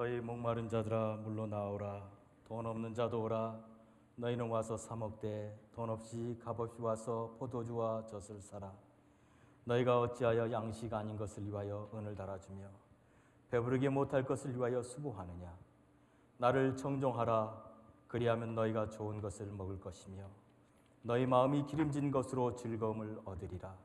너희 목마른 자들아 물로 나오라. 돈 없는 자도 오라. 너희는 와서 사 먹되 돈 없이 값없이 와서 포도주와 젖을 사라. 너희가 어찌하여 양식 아닌 것을 위하여 은을 달아주며 배부르게 못할 것을 위하여 수고하느냐. 나를 청종하라. 그리하면 너희가 좋은 것을 먹을 것이며 너희 마음이 기름진 것으로 즐거움을 얻으리라.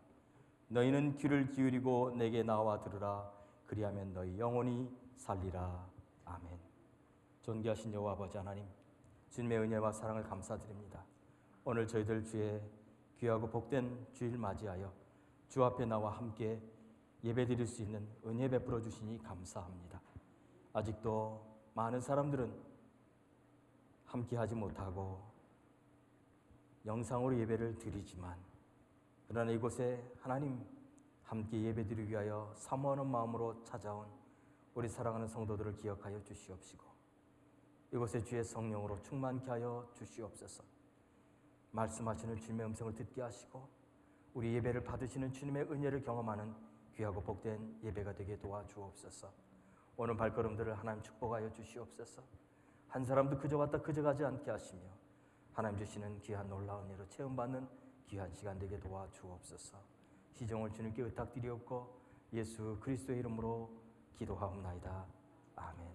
너희는 귀를 기울이고 내게 나와 들으라. 그리하면 너희 영혼이 살리라. 아멘. 존귀하신 여호와 아버지 하나님, 주님의 은혜와 사랑을 감사드립니다. 오늘 저희들 주의 귀하고 복된 주일 맞이하여 주 앞에 나와 함께 예배드릴 수 있는 은혜 베풀어 주시니 감사합니다. 아직도 많은 사람들은 함께하지 못하고 영상으로 예배를 드리지만, 그러나 이곳에 하나님 함께 예배드리기 위하여 사모하는 마음으로 찾아온 우리 사랑하는 성도들을 기억하여 주시옵시고, 이곳에 주의 성령으로 충만케 하여 주시옵소서. 말씀하시는 주님의 음성을 듣게 하시고 우리 예배를 받으시는 주님의 은혜를 경험하는 귀하고 복된 예배가 되게 도와주옵소서. 오늘 발걸음들을 하나님 축복하여 주시옵소서. 한 사람도 그저 왔다 그저 가지 않게 하시며 하나님 주시는 귀한 놀라운 예로 체험받는 귀한 시간 되게 도와주옵소서. 시종을 주님께 의탁드리옵고 예수 그리스도의 이름으로 기도하옵나이다. 아멘.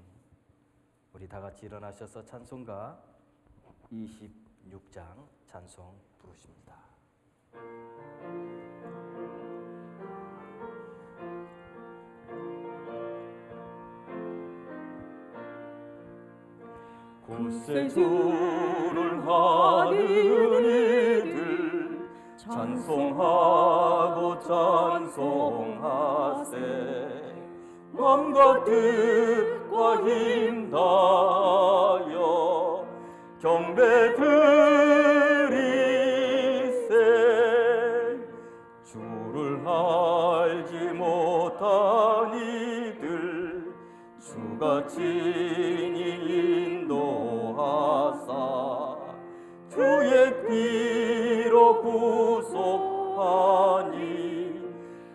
우리 다 같이 일어나셔서 찬송가 26장 찬송 부르십니다. 굿세주를 하는 이들 찬송하고 찬송하세. 마음과 뜻과 힘 다하여 경배 드리세. 주를 알지 못한 이들 주가 친히 인도하사 주의 피로 구속하니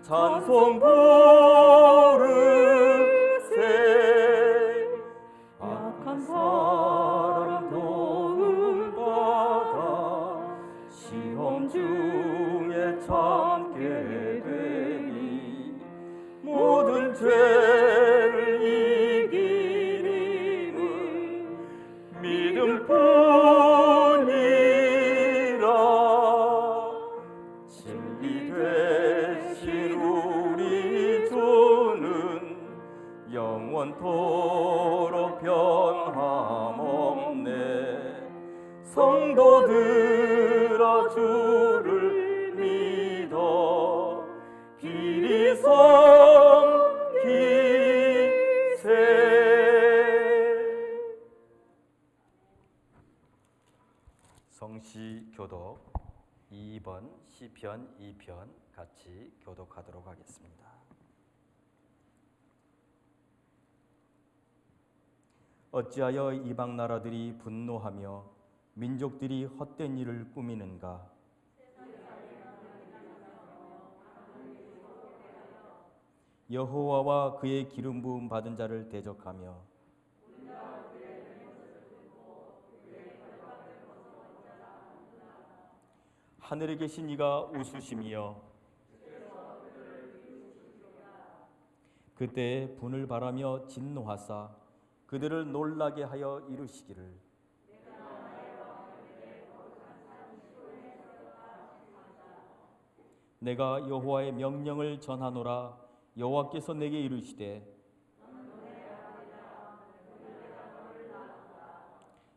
찬송 부르세. 악한 사람 도움받아 시험 중에 참게 되니 모든 죄를 이기림은 믿음뿐이라. 진리 되신 우리 주는 영원토록 변함없네. 성도들아 주를 믿어 길이 섬기세. 성시 교독 2번 시편 2편 같이 교독하도록 하겠습니다. 어찌하여 이방 나라들이 분노하며 민족들이 헛된 일을 꾸미는가? 여호와와 그의 기름 부음 받은 자를 대적하며 하늘에 계신 이가 웃으시며 그때 분을 바라며 진노하사 그들을 놀라게 하여 이르시기를 내가 여호와의 명령을 전하노라. 여호와께서 내게 이르시되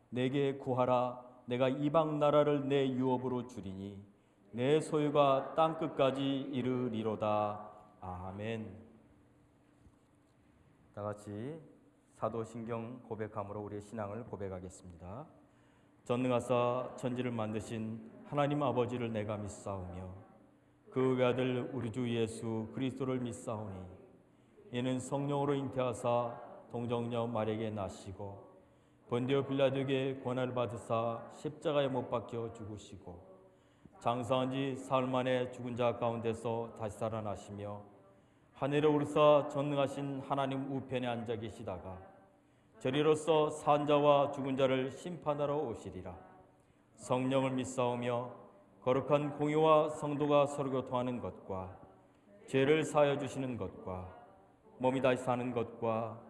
내게 구하라. 내가 이방 나라를 내 유업으로 주리니 내 소유가 땅 끝까지 이르리로다. 아멘. 다 같이 사도신경 고백함으로 우리의 신앙을 고백하겠습니다. 전능하사 천지를 만드신 하나님 아버지를 내가 믿사오며 그 외아들 우리 주 예수 그리스도를 믿사오니 이는 성령으로 잉태하사 동정녀 마리아에게 나시고 본디오 빌라도에게 고난을 받으사 십자가에 못 박혀 죽으시고 장사한 지 사흘 만에 죽은 자 가운데서 다시 살아나시며 하늘에 오르사 전능하신 하나님 우편에 앉아 계시다가 저리로서 산자와 죽은 자를 심판하러 오시리라. 성령을 믿사오며 거룩한 공의와 성도가 서로 교통하는 것과 죄를 사하여 주시는 것과 몸이 다시 사는 것과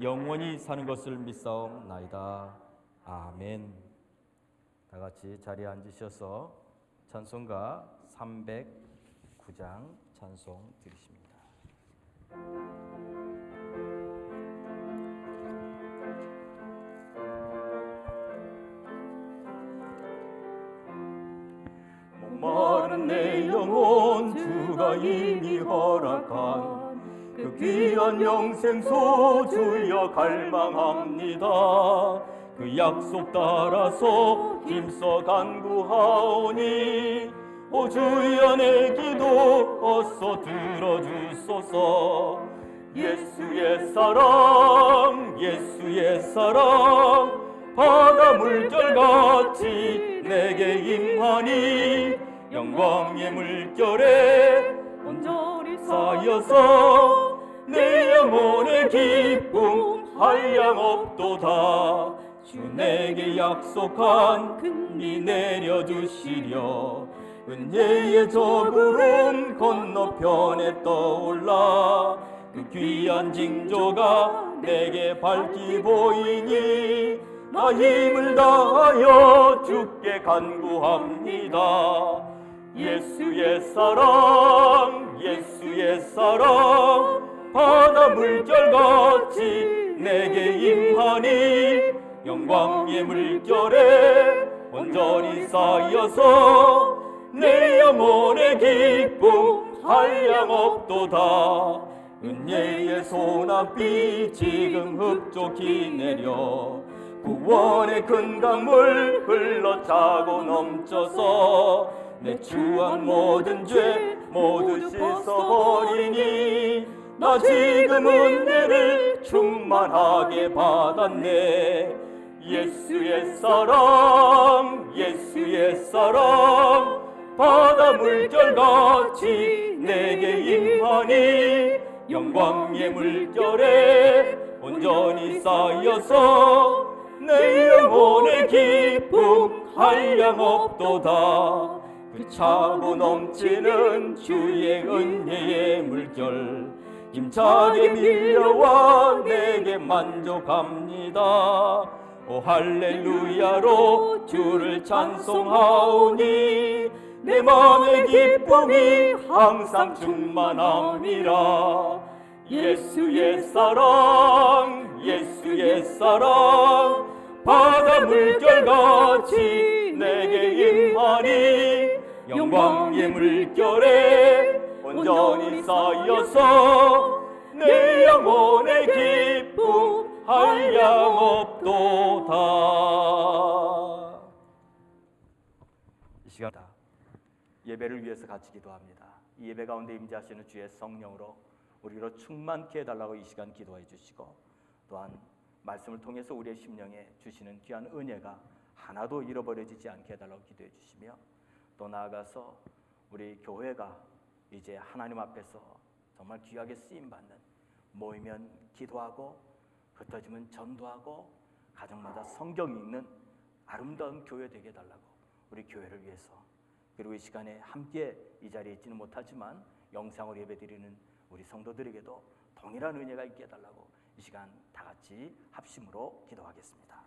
영원히 사는 것을 믿사옵나이다. 아멘. 다 같이 자리에 앉으셔서 찬송가 309장 찬송 드리십니다. 목마른 내 영혼 주가 이미 허락한 그 귀한 영생소 주여 갈망합니다. 그 약속 따라서 힘써 간구하오니 오 주여 내 기도 어서 들어주소서. 예수의 사랑 예수의 사랑 바다 물결같이 내게 임하니 영광의 물결에 온전히 쌓여서 내 영혼의 기쁨 한량없도다. 주 내게 약속한 금리 내려주시려 은혜의 저 구름 건너편에 떠올라 그 귀한 징조가 내게 밝히 보이니 나 힘을 다하여 주께 간구합니다. 예수의 사랑 예수의 사랑 바다 물결같이 내게 임하니 영광의 물결에 온전히 쌓여서 내 영혼의 기쁨 한량없도다. 은혜의 소낙비 지금 흡족히 내려 구원의 큰 강물 흘러차고 넘쳐서 내 추한 모든 죄 모두 씻어버리니 나 지금 은혜를 충만하게 받았네. 예수의 사랑 예수의 사랑 바다 물결같이 내게 임하니 영광의 물결에 온전히 쌓여서 내 영혼의 기쁨 한량없도다. 그 차고 넘치는 주의 은혜의 물결 힘차게 밀려와 내게 만족합니다. 오 할렐루야로 주를 찬송하오니 내 마음의 기쁨이 항상 충만함이라. 예수의 사랑 예수의 사랑 바다 물결같이 내게 임하니 영광의 물결에 온전히 쌓여서 내 영혼의 기쁨 한량없도다. 이 시간 예배를 위해서 같이 기도합니다. 이 예배 가운데 임재하시는 주의 성령으로 우리로 충만케 해달라고 이 시간 기도해 주시고 또한 말씀을 통해서 우리의 심령에 주시는 귀한 은혜가 하나도 잃어버려지지 않게 해달라고 기도해 주시며 또 나아가서 우리 교회가 이제 하나님 앞에서 정말 귀하게 쓰임받는 모이면 기도하고 흩어지면 전도하고 가정마다 성경 읽는 아름다운 교회 되게 해달라고 우리 교회를 위해서 그리고 이 시간에 함께 이 자리에 있지는 못하지만 영상으로 예배드리는 우리 성도들에게도 동일한 은혜가 있게 해달라고 이 시간 다 같이 합심으로 기도하겠습니다.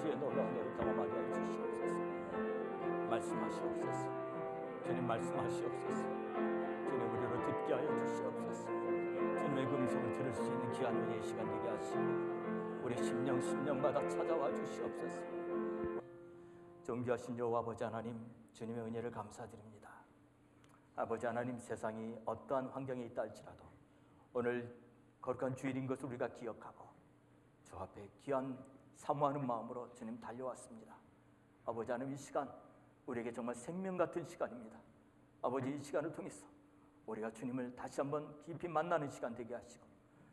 주의 놀라운 은혜를 경험하게 해주시옵소서. 말씀하시옵소서. 주님 말씀하시옵소서. 주님 우리로 듣게 하여 주시옵소서. 주님의 음성을 들을 수 있는 귀한 하는 이 시간 되게 하시고 우리 심령마다 찾아와 주시옵소서. 존귀하신 여호와 아버지 하나님, 주님의 은혜를 감사드립니다. 아버지 하나님, 세상이 어떠한 환경에 있다 할지라도 오늘 거룩한 주일인 것을 우리가 기억하고 주 앞에 귀한 사모하는 마음으로 주님 달려왔습니다. 아버지 하나님, 이 시간 우리에게 정말 생명 같은 시간입니다. 아버지, 이 시간을 통해서 우리가 주님을 다시 한번 깊이 만나는 시간 되게 하시고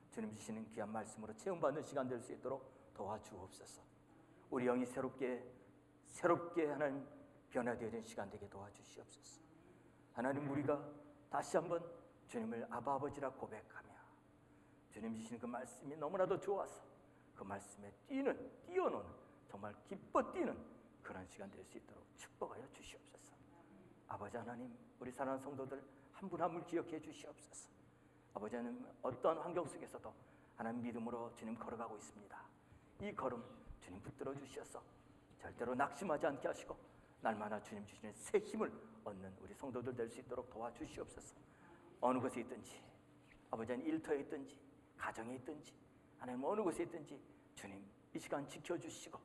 주님 주시는 귀한 말씀으로 체험받는 시간 될 수 있도록 도와주옵소서. 우리 영이 새롭게 하나님 변화되는 시간 되게 도와주시옵소서. 하나님, 우리가 다시 한번 주님을 아바 아버지라 고백하며 주님 주시는 그 말씀이 너무나도 좋아서 그 말씀에 뛰어노는 정말 기뻐 뛰는 그런 시간 될 수 있도록 축복하여 주시옵소서. 아버지 하나님, 우리 사랑하는 성도들 한 분 한 분 기억해 주시옵소서. 아버지 하나님, 어떠한 환경 속에서도 하나님 믿음으로 주님 걸어가고 있습니다. 이 걸음 주님 붙들어 주셔서 절대로 낙심하지 않게 하시고 날마다 주님 주시는 새 힘을 얻는 우리 성도들 될 수 있도록 도와주시옵소서. 어느 곳에 있든지 아버지 하나님, 일터에 있든지 가정에 있든지 하나님 어느 곳에 있든지 주님 이 시간 지켜주시고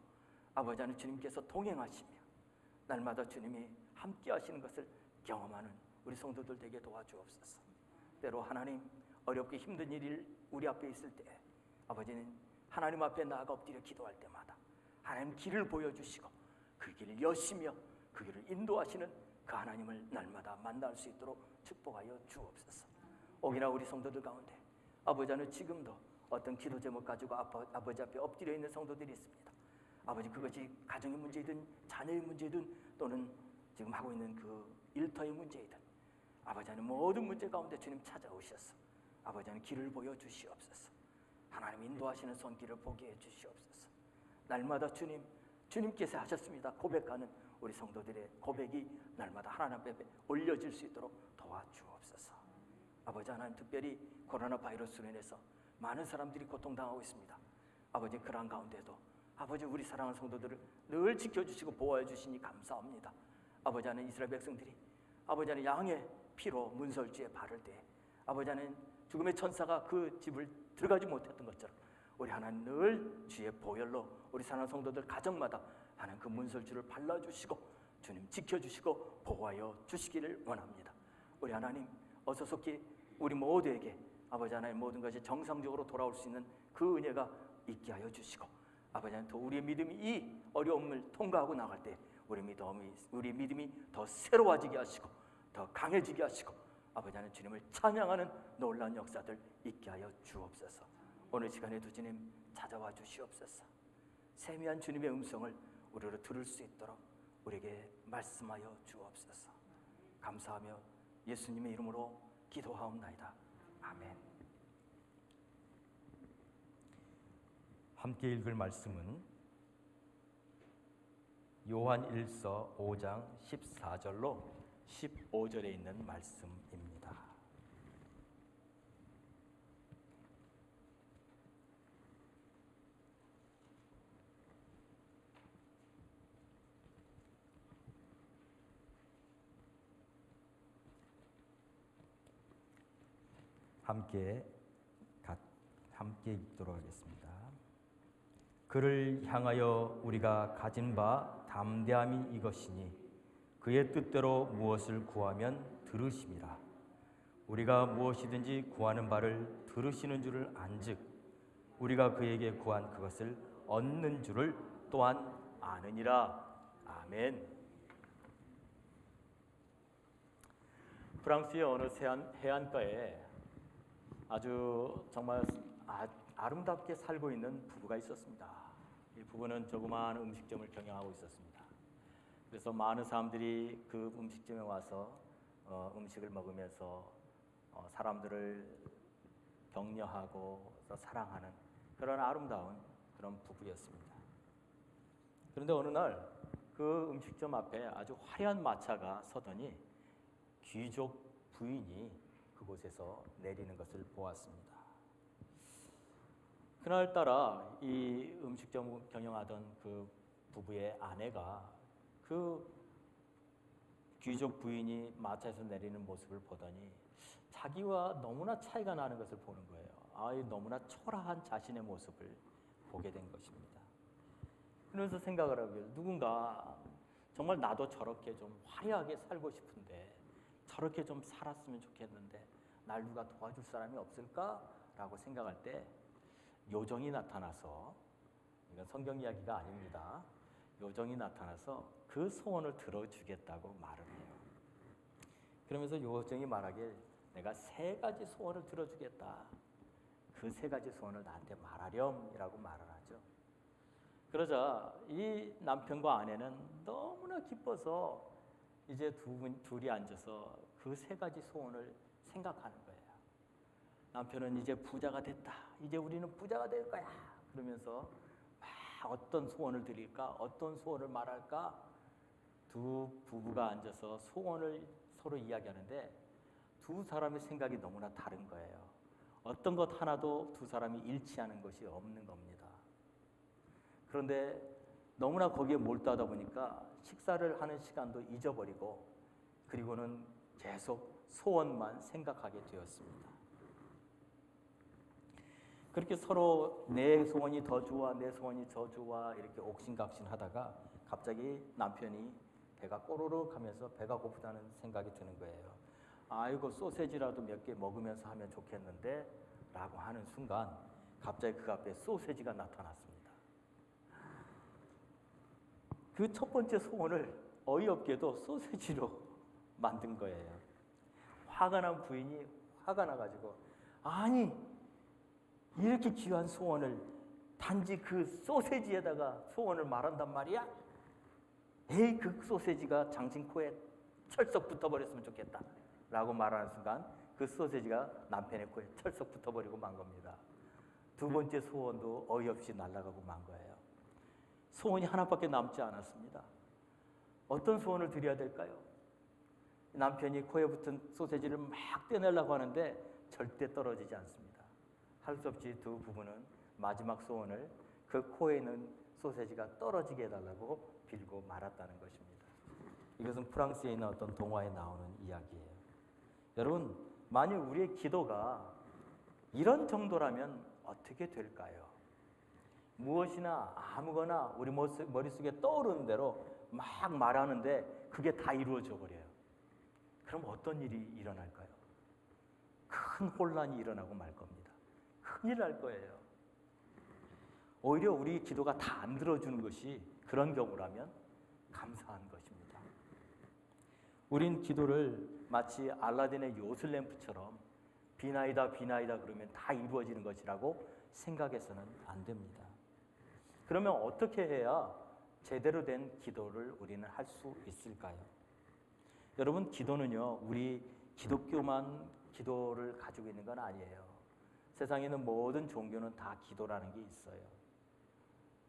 아버지 하나님, 주님께서 동행하시며 날마다 주님이 함께 하시는 것을 경험하는 우리 성도들 되게 도와주옵소서. 때로 하나님, 어렵게 힘든 일이 우리 앞에 있을 때 아버지는 하나님 앞에 나아가 엎드려 기도할 때마다 하나님 길을 보여주시고 그 길을 여시며 그 길을 인도하시는 그 하나님을 날마다 만날 수 있도록 축복하여 주옵소서. 오기나 우리 성도들 가운데 아버지 하나님, 지금도 어떤 기도 제목 가지고 아버지 앞에 엎드려 있는 성도들이 있습니다. 아버지, 그것이 가정의 문제이든 자녀의 문제이든 또는 지금 하고 있는 그 일터의 문제이든 아버지 하나님, 모든 문제 가운데 주님 찾아오셔서 아버지 하나님 길을 보여주시옵소서. 하나님 인도하시는 손길을 보게 해주시옵소서. 날마다 주님께서 하셨습니다 고백하는 우리 성도들의 고백이 날마다 하나님 앞에 올려질 수 있도록 도와주옵소서. 아버지 하나님, 특별히 코로나 바이러스로 인해서 많은 사람들이 고통당하고 있습니다. 아버지, 그러한 가운데도 아버지, 우리 사랑하는 성도들을 늘 지켜주시고 보호해 주시니 감사합니다. 아버지 하나님, 이스라엘 백성들이 아버지 하나님 양의 피로 문설주에 바를 때 아버지 하나님, 죽음의 천사가 그 집을 들어가지 못했던 것처럼 우리 하나님 늘 주의 보혈로 우리 사랑하는 성도들 가정마다 하나님 그 문설주를 발라주시고 주님 지켜주시고 보호하여 주시기를 원합니다. 우리 하나님, 어서 속히 우리 모두에게 아버지 하나님 모든 것이 정상적으로 돌아올 수 있는 그 은혜가 있게 하여 주시고 아버지 하나님, 또 우리의 믿음이 이 어려움을 통과하고 나갈 때 우리 믿음이 더 새로워지게 하시고 더 강해지게 하시고 아버지 하나님, 주님을 찬양하는 놀라운 역사들 있게 하여 주옵소서. 오늘 시간에도 주님 찾아와 주시옵소서. 세미한 주님의 음성을 우리로 들을 수 있도록 우리에게 말씀하여 주옵소서. 감사하며 예수님의 이름으로 기도하옵나이다. 아멘. 함께 읽을 말씀은 요한 1서 5장 14절로 15절에 있는 말씀입니다. 함께 읽도록 하겠습니다. 그를 향하여 우리가 가진 바 담대함이 이것이니 그의 뜻대로 무엇을 구하면 들으심이라. 우리가 무엇이든지 구하는 바를 들으시는 줄을 안즉 우리가 그에게 구한 그것을 얻는 줄을 또한 아느니라. 아멘. 프랑스의 어느 해안가에 아주 정말 아름답게 살고 있는 부부가 있었습니다. 이 부부는 조그마한 음식점을 경영하고 있었습니다. 그래서 많은 사람들이 그 음식점에 와서 음식을 먹으면서 사람들을 격려하고 사랑하는 그런 아름다운 그런 부부였습니다. 그런데 어느 날 그 음식점 앞에 아주 화려한 마차가 서더니 귀족 부인이 그곳에서 내리는 것을 보았습니다. 그날따라 이 음식점 경영하던 그 부부의 아내가 그 귀족 부인이 마차에서 내리는 모습을 보더니 자기와 너무나 차이가 나는 것을 보는 거예요. 너무나 초라한 자신의 모습을 보게 된 것입니다. 그러면서 생각을 하고요. 누군가 정말 나도 저렇게 좀 화려하게 살고 싶은데 저렇게 좀 살았으면 좋겠는데 날 누가 도와줄 사람이 없을까라고 생각할 때 요정이 나타나서, 이건 성경 이야기가 아닙니다. 요정이 나타나서 그 소원을 들어주겠다고 말을 해요. 그러면서 요정이 말하길 내가 3가지 소원을 들어주겠다. 그 3가지 소원을 나한테 말하렴이라고 말을 하죠. 그러자 이 남편과 아내는 너무나 기뻐서 이제 둘이 앉아서 그 3가지 소원을 생각하는 거예요. 남편은 이제 부자가 됐다. 이제 우리는 부자가 될 거야. 그러면서 막 어떤 소원을 드릴까? 어떤 소원을 말할까? 두 부부가 앉아서 소원을 서로 이야기하는데 두 사람의 생각이 너무나 다른 거예요. 어떤 것 하나도 두 사람이 일치하는 것이 없는 겁니다. 그런데 너무나 거기에 몰두하다 보니까 식사를 하는 시간도 잊어버리고 그리고는 계속 소원만 생각하게 되었습니다. 그렇게 서로 내 소원이 더 좋아, 내 소원이 더 좋아 이렇게 옥신각신 하다가 갑자기 남편이 배가 꼬르륵 하면서 배가 고프다는 생각이 드는 거예요. 아이고 소세지라도 몇 개 먹으면서 하면 좋겠는데 라고 하는 순간 갑자기 그 앞에 소세지가 나타났습니다. 그 첫 번째 소원을 어이없게도 소세지로 만든 거예요. 화가 난 부인이 화가 나가지고 아니 이렇게 귀한 소원을 단지 그 소세지에다가 소원을 말한단 말이야? 에이 그 소세지가 장진 코에 철썩 붙어버렸으면 좋겠다 라고 말하는 순간 그 소세지가 남편의 코에 철썩 붙어버리고 만 겁니다. 두 번째 소원도 어이없이 날아가고 만 거예요. 소원이 하나밖에 남지 않았습니다. 어떤 소원을 드려야 될까요? 남편이 코에 붙은 소세지를 막 떼내려고 하는데 절대 떨어지지 않습니다. 할 수 없이 두 부부는 마지막 소원을 그 코에 있는 소세지가 떨어지게 해달라고 빌고 말았다는 것입니다. 이것은 프랑스에 있는 어떤 동화에 나오는 이야기예요. 여러분, 만일 우리의 기도가 이런 정도라면 어떻게 될까요? 무엇이나 아무거나 우리 머릿속에 떠오르는 대로 막 말하는데 그게 다 이루어져 버려요. 그럼 어떤 일이 일어날까요? 큰 혼란이 일어나고 말 겁니다. 큰일 날 거예요. 오히려 우리 기도가 다 안 들어주는 것이 그런 경우라면 감사한 것입니다. 우린 기도를 마치 알라딘의 요술램프처럼 비나이다 비나이다 그러면 다 이루어지는 것이라고 생각해서는 안 됩니다. 그러면 어떻게 해야 제대로 된 기도를 우리는 할 수 있을까요? 여러분, 기도는요, 우리 기독교만 기도를 가지고 있는 건 아니에요. 세상에 있는 모든 종교는 다 기도라는 게 있어요.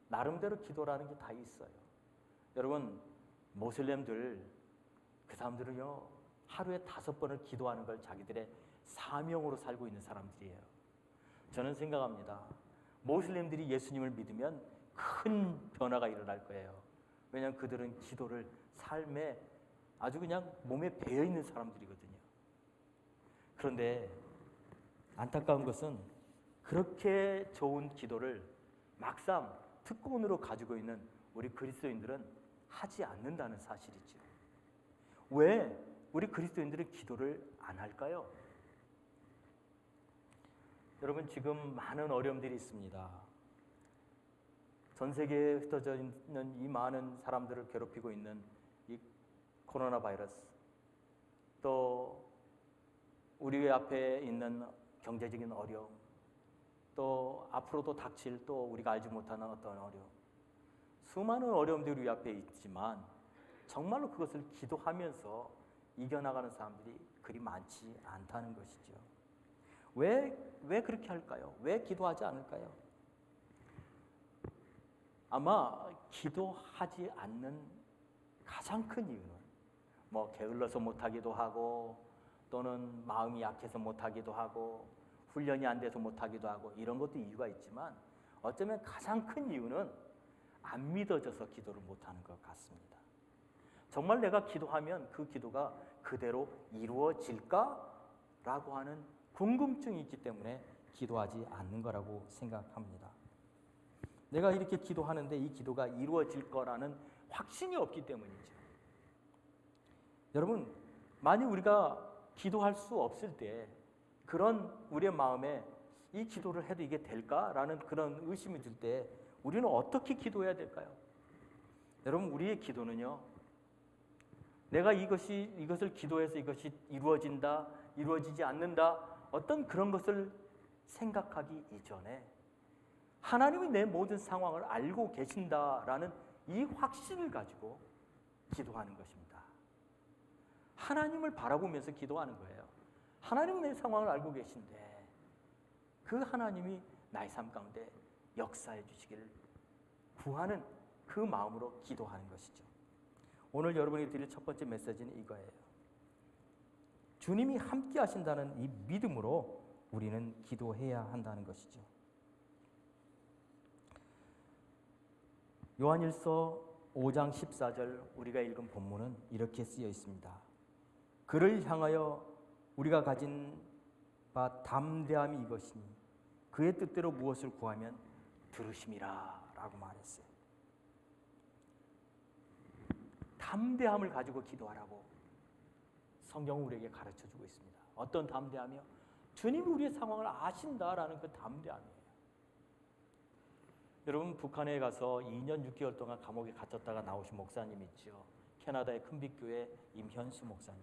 나름대로 기도라는 게 다 있어요. 여러분, 모슬렘들, 그 사람들은요, 하루에 5번을 기도하는 걸 자기들의 사명으로 살고 있는 사람들이에요. 저는 생각합니다. 모슬렘들이 예수님을 믿으면 큰 변화가 일어날 거예요. 왜냐하면 그들은 기도를 삶에 아주 그냥 몸에 배어있는 사람들이거든요. 그런데 안타까운 것은 그렇게 좋은 기도를 막상 특권으로 가지고 있는 우리 그리스도인들은 하지 않는다는 사실이죠. 왜 우리 그리스도인들은 기도를 안 할까요? 여러분, 지금 많은 어려움들이 있습니다. 전 세계에 흩어져 있는 이 많은 사람들을 괴롭히고 있는 이 코로나 바이러스, 또 우리 앞에 있는 경제적인 어려움, 또 앞으로도 닥칠 또 우리가 알지 못하는 어떤 어려움, 수많은 어려움들이 우리 앞에 있지만 정말로 그것을 기도하면서 이겨나가는 사람들이 그리 많지 않다는 것이죠. 왜 그렇게 할까요? 왜 기도하지 않을까요? 아마 기도하지 않는 가장 큰 이유는 게을러서 못하기도 하고, 또는 마음이 약해서 못하기도 하고, 훈련이 안 돼서 못하기도 하고, 이런 것도 이유가 있지만 어쩌면 가장 큰 이유는 안 믿어져서 기도를 못하는 것 같습니다. 정말 내가 기도하면 그 기도가 그대로 이루어질까? 라고 하는 궁금증이 있기 때문에 기도하지 않는 거라고 생각합니다. 내가 이렇게 기도하는데 이 기도가 이루어질 거라는 확신이 없기 때문이죠. 여러분, 만약 우리가 기도할 수 없을 때 그런 우리의 마음에 이 기도를 해도 이게 될까라는 그런 의심이 들 때 우리는 어떻게 기도해야 될까요? 여러분, 우리의 기도는요, 내가 이것을 기도해서 이것이 이루어진다, 이루어지지 않는다, 어떤 그런 것을 생각하기 이전에 하나님이 내 모든 상황을 알고 계신다라는 이 확신을 가지고 기도하는 것입니다. 하나님을 바라보면서 기도하는 거예요. 하나님은 내 상황을 알고 계신데 그 하나님이 나의 삶 가운데 역사해 주시기를 구하는 그 마음으로 기도하는 것이죠. 오늘 여러분이 드릴 첫 번째 메시지는 이거예요. 주님이 함께 하신다는 이 믿음으로 우리는 기도해야 한다는 것이죠. 요한일서 5장 14절 우리가 읽은 본문은 이렇게 쓰여 있습니다. 그를 향하여 우리가 가진 바 담대함이 이것이니 그의 뜻대로 무엇을 구하면 들으심이라 라고 말했어요. 담대함을 가지고 기도하라고 성경은 우리에게 가르쳐주고 있습니다. 어떤 담대함이요? 주님이 우리의 상황을 아신다라는 그 담대함이에요. 여러분, 북한에 가서 2년 6개월 동안 감옥에 갇혔다가 나오신 목사님 있죠. 캐나다의 큰빛교회 임현수 목사님.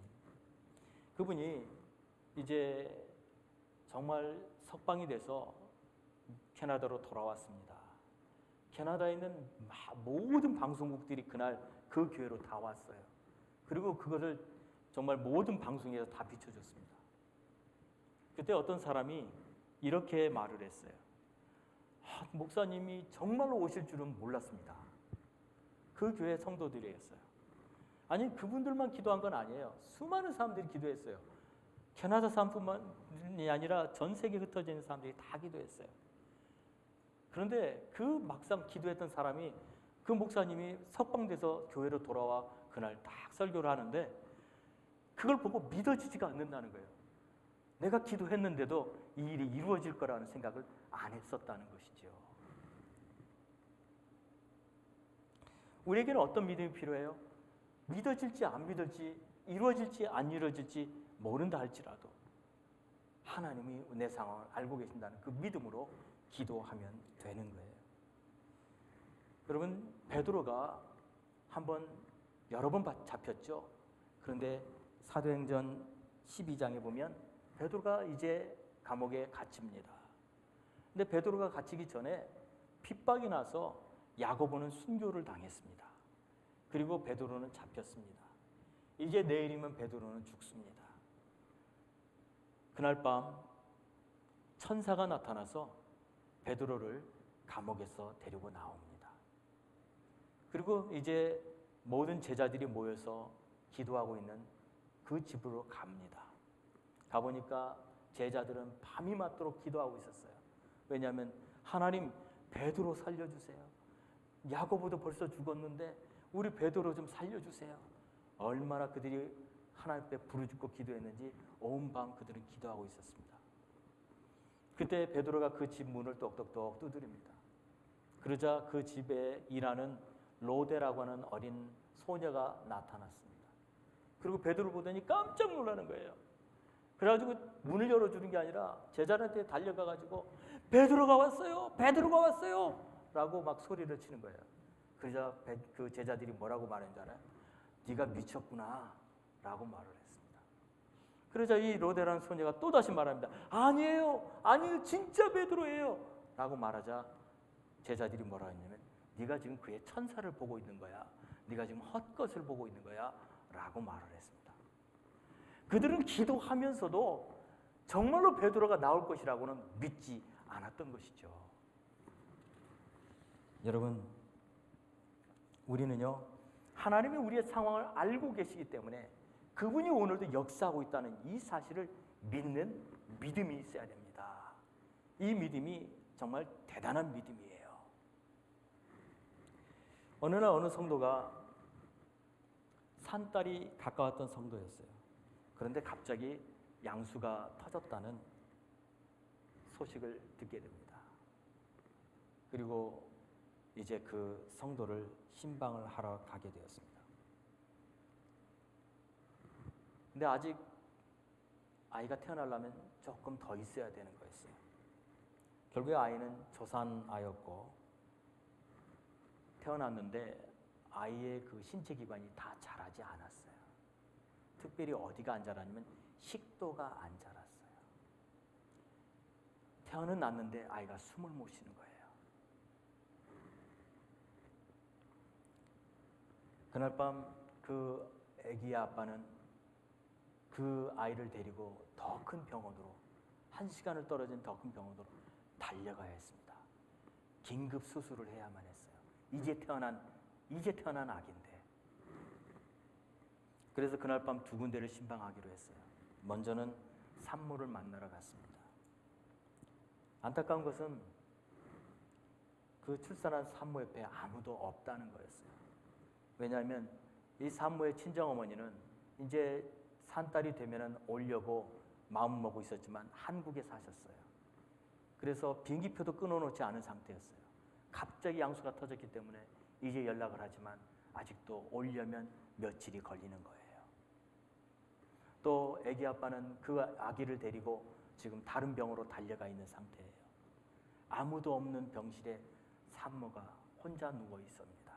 그분이 이제 정말 석방이 돼서 캐나다로 돌아왔습니다. 캐나다에 있는 모든 방송국들이 그날 그 교회로 다 왔어요. 그리고 그것을 정말 모든 방송에서 다 비춰줬습니다. 그때 어떤 사람이 이렇게 말을 했어요. 목사님이 정말로 오실 줄은 몰랐습니다. 그 교회 성도들이었어요. 아니, 그분들만 기도한 건 아니에요. 수많은 사람들이 기도했어요. 캐나다 사람뿐만이 아니라 전 세계에 흩어져 있는 사람들이 다 기도했어요. 그런데 그 막상 기도했던 사람이 그 목사님이 석방돼서 교회로 돌아와 그날 딱 설교를 하는데 그걸 보고 믿어지지가 않는다는 거예요. 내가 기도했는데도 이 일이 이루어질 거라는 생각을 안 했었다는 것이죠. 우리에게는 어떤 믿음이 필요해요? 믿어질지 안 믿어질지, 이루어질지 안 이루어질지 모른다 할지라도 하나님이 내 상황을 알고 계신다는 그 믿음으로 기도하면 되는 거예요. 여러분, 베드로가 여러 번 잡혔죠. 그런데 사도행전 12장에 보면 베드로가 이제 감옥에 갇힙니다. 근데 베드로가 갇히기 전에 핍박이 나서 야고보는 순교를 당했습니다. 그리고 베드로는 잡혔습니다. 이제 내일이면 베드로는 죽습니다. 그날 밤 천사가 나타나서 베드로를 감옥에서 데리고 나옵니다. 그리고 이제 모든 제자들이 모여서 기도하고 있는 그 집으로 갑니다. 가보니까 제자들은 밤이 맞도록 기도하고 있었어요. 왜냐하면 하나님, 베드로 살려주세요. 야고보도 벌써 죽었는데 우리 베드로 좀 살려주세요. 얼마나 그들이 하나님 앞에 부르짖고 기도했는지 온 밤 그들은 기도하고 있었습니다. 그때 베드로가 그 집 문을 똑똑똑 두드립니다. 그러자 그 집에 일하는 로데라고 하는 어린 소녀가 나타났습니다. 그리고 베드로를 보더니 깜짝 놀라는 거예요. 그래가지고 문을 열어주는 게 아니라 제자들한테 달려가가지고 베드로가 왔어요, 베드로가 왔어요 라고 막 소리를 치는 거예요. 그러자 그 제자들이 뭐라고 말했는지 알아요? 네가 미쳤구나 라고 말을 했습니다. 그러자 이 로데라는 소녀가 또다시 말합니다. 아니에요, 진짜 베드로예요 라고 말하자 제자들이 뭐라 했냐면 네가 지금 그의 천사를 보고 있는 거야, 네가 지금 헛것을 보고 있는 거야 라고 말을 했습니다. 그들은 기도하면서도 정말로 베드로가 나올 것이라고는 믿지 않았던 것이죠. 여러분, 우리는요, 하나님이 우리의 상황을 알고 계시기 때문에 그분이 오늘도 역사하고 있다는 이 사실을 믿는 믿음이 있어야 됩니다. 이 믿음이 정말 대단한 믿음이에요. 어느 날 어느 성도가 산딸이 가까웠던 성도였어요. 그런데 갑자기 양수가 터졌다는 소식을 듣게 됩니다. 그리고 이제 그 성도를 신방을 하러 가게 되었습니다. 근데 아직 아이가 태어나려면 조금 더 있어야 되는 거였어요. 결국에 아이는 조산 아이였고 태어났는데 아이의 그 신체 기관이 다 자라지 않았어요. 특별히 어디가 안 자라냐면 식도가 안 자랐어요. 태어는 났는데 아이가 숨을 못 쉬는 거예요. 그날 밤 그 아기의 아빠는 그 아이를 데리고 더 큰 병원으로 1시간을 떨어진 더 큰 병원으로 달려가야 했습니다. 긴급 수술을 해야만 했어요. 이제 태어난 아기인데. 그래서 그날 밤 2군데를 신방하기로 했어요. 먼저는 산모를 만나러 갔습니다. 안타까운 것은 그 출산한 산모 옆에 아무도 없다는 거였어요. 왜냐하면 이 산모의 친정어머니는 이제 산딸이 되면은 오려고 마음 먹고 있었지만 한국에 사셨어요. 그래서 비행기표도 끊어놓지 않은 상태였어요. 갑자기 양수가 터졌기 때문에 이제 연락을 하지만 아직도 오려면 며칠이 걸리는 거예요. 또 아기 아빠는 그 아기를 데리고 지금 다른 병으로 달려가 있는 상태예요. 아무도 없는 병실에 산모가 혼자 누워 있습니다.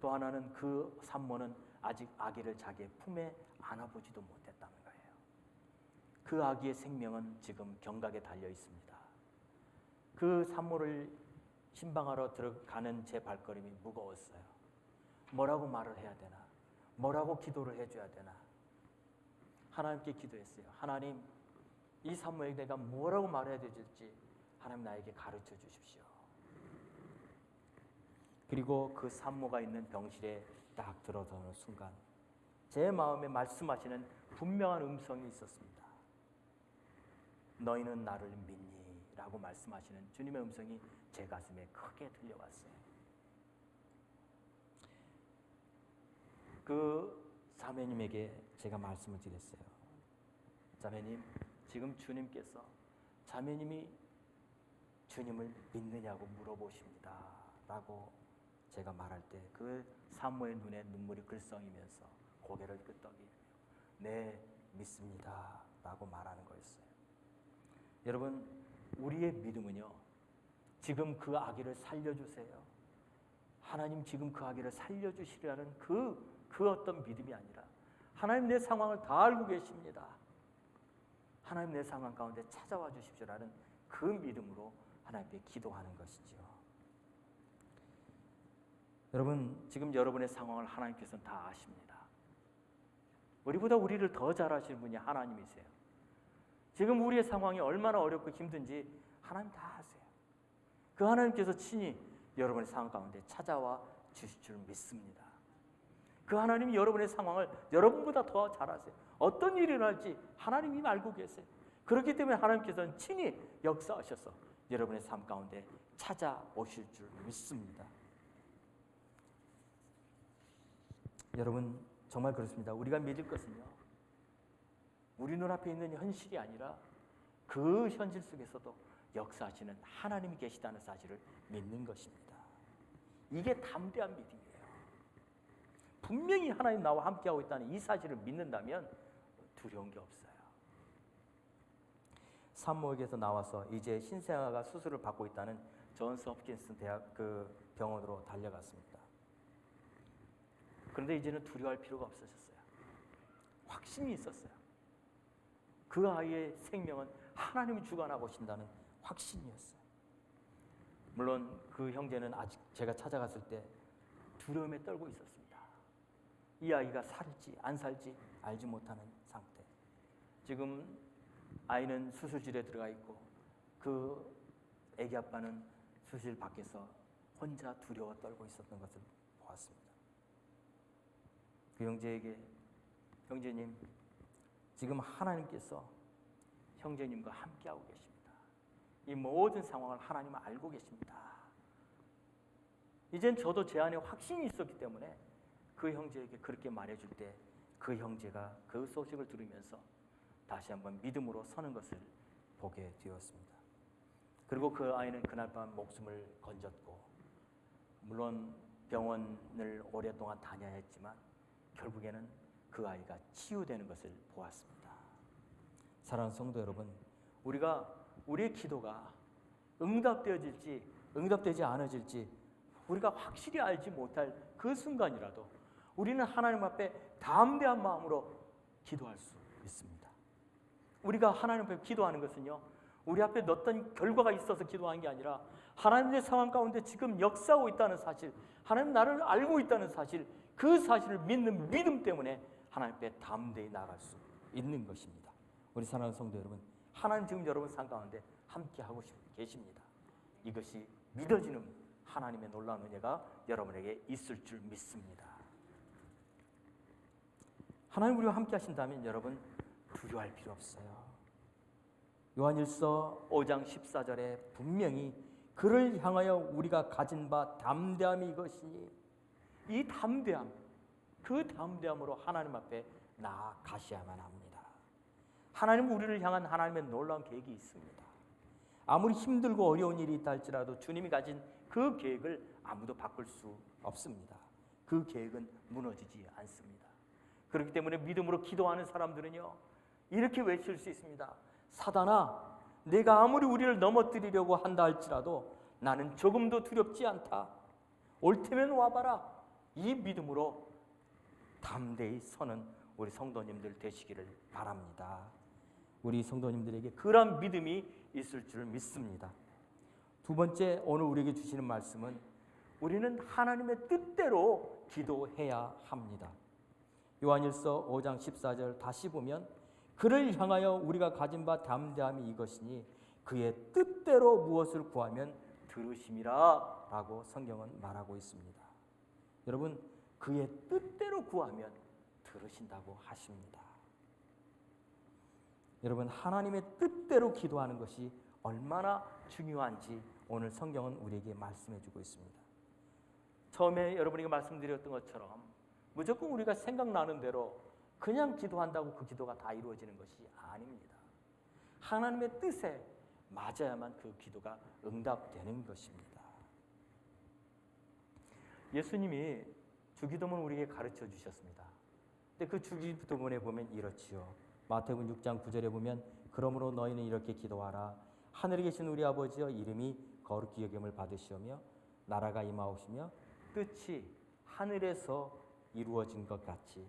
또 하나는 그 산모는 아직 아기를 자기의 품에 안아보지도 못했다는 거예요. 그 아기의 생명은 지금 경각에 달려 있습니다. 그 산모를 신방하러 들어가는 제 발걸음이 무거웠어요. 뭐라고 말을 해야 되나? 뭐라고 기도를 해줘야 되나? 하나님께 기도했어요. 하나님, 이 산모에게 내가 뭐라고 말해야 될지 하나님 나에게 가르쳐 주십시오. 그리고 그 산모가 있는 병실에 딱 들어서는 순간 제 마음에 말씀하시는 분명한 음성이 있었습니다. 너희는 나를 믿니? 라고 말씀하시는 주님의 음성이 제 가슴에 크게 들려왔어요. 그 자매님에게 제가 말씀을 드렸어요. 자매님, 지금 주님께서 자매님이 주님을 믿느냐고 물어보십니다. 라고 제가 말할 때 그 산모의 눈에 눈물이 글썽이면서 고개를 끄덕이며 네, 믿습니다. 라고 말하는 거였어요. 여러분, 우리의 믿음은요, 지금 그 아기를 살려주세요. 하나님 지금 그 아기를 살려주시라는 그 어떤 믿음이 아니라 하나님 내 상황을 다 알고 계십니다. 하나님 내 상황 가운데 찾아와 주십시오라는 그 믿음으로 하나님께 기도하는 것이죠. 여러분, 지금 여러분의 상황을 하나님께서는 다 아십니다. 우리보다 우리를 더 잘 아시는 분이 하나님이세요. 지금 우리의 상황이 얼마나 어렵고 힘든지 하나님 다 아세요. 그 하나님께서 친히 여러분의 상황 가운데 찾아와 주실 줄 믿습니다. 그 하나님이 여러분의 상황을 여러분보다 더 잘 아세요. 어떤 일이 일어날지 하나님이 알고 계세요. 그렇기 때문에 하나님께서는 친히 역사하셔서 여러분의 삶 가운데 찾아오실 줄 믿습니다. 여러분, 정말 그렇습니다. 우리가 믿을 것은요, 우리 눈앞에 있는 현실이 아니라 그 현실 속에서도 역사하시는 하나님이 계시다는 사실을 믿는 것입니다. 이게 담대한 믿음이에요. 분명히 하나님 나와 함께하고 있다는 이 사실을 믿는다면 두려운 게 없어요. 산모에게서 나와서 이제 신생아가 수술을 받고 있다는 존스 홉킨스 대학 그 병원으로 달려갔습니다. 그런데 이제는 두려워할 필요가 없어졌어요. 확신이 있었어요. 그 아이의 생명은 하나님이 주관하신다는 확신이었어요. 물론 그 형제는 아직 제가 찾아갔을 때 두려움에 떨고 있었습니다. 이 아이가 살지 안 살지 알지 못하는 상태. 지금 아이는 수술실에 들어가 있고 그 아기 아빠는 수술실 밖에서 혼자 두려워 떨고 있었던 것을 보았습니다. 그 형제에게, 형제님, 지금 하나님께서 형제님과 함께하고 계십니다. 이 모든 상황을 하나님은 알고 계십니다. 이젠 저도 제 안에 확신이 있었기 때문에 그 형제에게 그렇게 말해줄 때 그 형제가 그 소식을 들으면서 다시 한번 믿음으로 서는 것을 보게 되었습니다. 그리고 그 아이는 그날 밤 목숨을 건졌고, 물론 병원을 오랫동안 다녀야 했지만 결국에는 그 아이가 치유되는 것을 보았습니다. 사랑하는 성도 여러분, 우리의 기도가 응답되어질지 응답되지 않아질지 우리가 확실히 알지 못할 그 순간이라도 우리는 하나님 앞에 담대한 마음으로 기도할 수 있습니다. 우리가 하나님 앞에 기도하는 것은요, 우리 앞에 어떤 결과가 있어서 기도하는 게 아니라 하나님의 상황 가운데 지금 역사하고 있다는 사실, 하나님 나를 알고 있다는 사실, 그 사실을 믿는 믿음 때문에 하나님 앞에 담대히 나아갈 수 있는 것입니다. 우리 사랑하는 성도 여러분, 하나님 지금 여러분 삶 가운데 함께하고 계십니다. 이것이 믿어지는 하나님의 놀라운 은혜가 여러분에게 있을 줄 믿습니다. 하나님 우리와 함께 하신다면 여러분 두려워할 필요 없어요. 요한일서 5장 14절에 분명히 그를 향하여 우리가 가진 바 담대함이 이것이니, 이 담대함, 그 담대함으로 하나님 앞에 나아가셔야만 합니다. 하나님은 우리를 향한 하나님의 놀라운 계획이 있습니다. 아무리 힘들고 어려운 일이 있다 할지라도 주님이 가진 그 계획을 아무도 바꿀 수 없습니다. 그 계획은 무너지지 않습니다. 그렇기 때문에 믿음으로 기도하는 사람들은요, 이렇게 외칠 수 있습니다. 사단아, 내가 아무리 우리를 넘어뜨리려고 한다 할지라도 나는 조금도 두렵지 않다. 올 테면 와봐라. 이 믿음으로 담대히 서는 우리 성도님들 되시기를 바랍니다. 우리 성도님들에게 그런 믿음이 있을 줄 믿습니다. 두 번째, 오늘 우리에게 주시는 말씀은 우리는 하나님의 뜻대로 기도해야 합니다. 요한일서 5장 14절 다시 보면 그를 향하여 우리가 가진 바 담대함이 이것이니 그의 뜻대로 무엇을 구하면 들으심이라 라고 성경은 말하고 있습니다. 여러분, 그의 뜻대로 구하면 들으신다고 하십니다. 여러분, 하나님의 뜻대로 기도하는 것이 얼마나 중요한지 오늘 성경은 우리에게 말씀해 주고 있습니다. 처음에 여러분에게 말씀드렸던 것처럼 무조건 우리가 생각나는 대로 그냥 기도한다고 그 기도가 다 이루어지는 것이 아닙니다. 하나님의 뜻에 맞아야만 그 기도가 응답되는 것입니다. 예수님이 주기도문을 우리에게 가르쳐 주셨습니다. 근데 그 주기도문에 보면 이렇지요. 마태복음 6장 9절에 보면 그러므로 너희는 이렇게 기도하라. 하늘에 계신 우리 아버지여, 이름이 거룩히 여김을 받으시오며 나라가 임하오시며 뜻이 하늘에서 이루어진 것 같이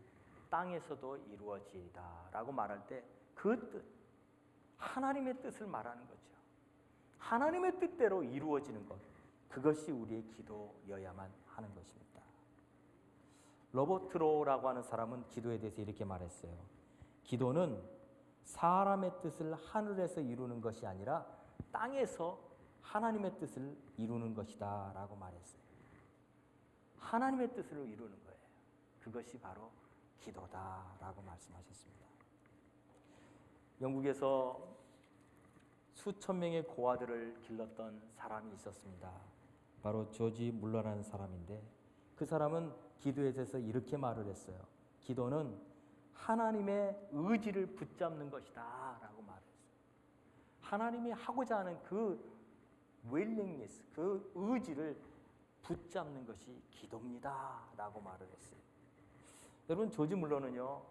땅에서도 이루어지리다 라고 말할 때 그 뜻, 하나님의 뜻을 말하는 거죠. 하나님의 뜻대로 이루어지는 것, 그것이 우리의 기도여야만 하는 것입니다. 로버트로라고 하는 사람은 기도에 대해서 이렇게 말했어요. 기도는 사람의 뜻을 하늘에서 이루는 것이 아니라 땅에서 하나님의 뜻을 이루는 것이다 라고 말했어요. 하나님의 뜻을 이루는 거예요. 그것이 바로 기도다라고 말씀하셨습니다. 영국에서 수천 명의 고아들을 길렀던 사람이 있었습니다. 바로 조지 물러라는 사람인데, 그 사람은 기도에 대해서 이렇게 말을 했어요. 기도는 하나님의 의지를 붙잡는 것이다 라고 말했어요. 하나님이 하고자 하는 그 willingness, 그 의지를 붙잡는 것이 기도입니다 라고 말을 했어요. 여러분, 조지 물러는요,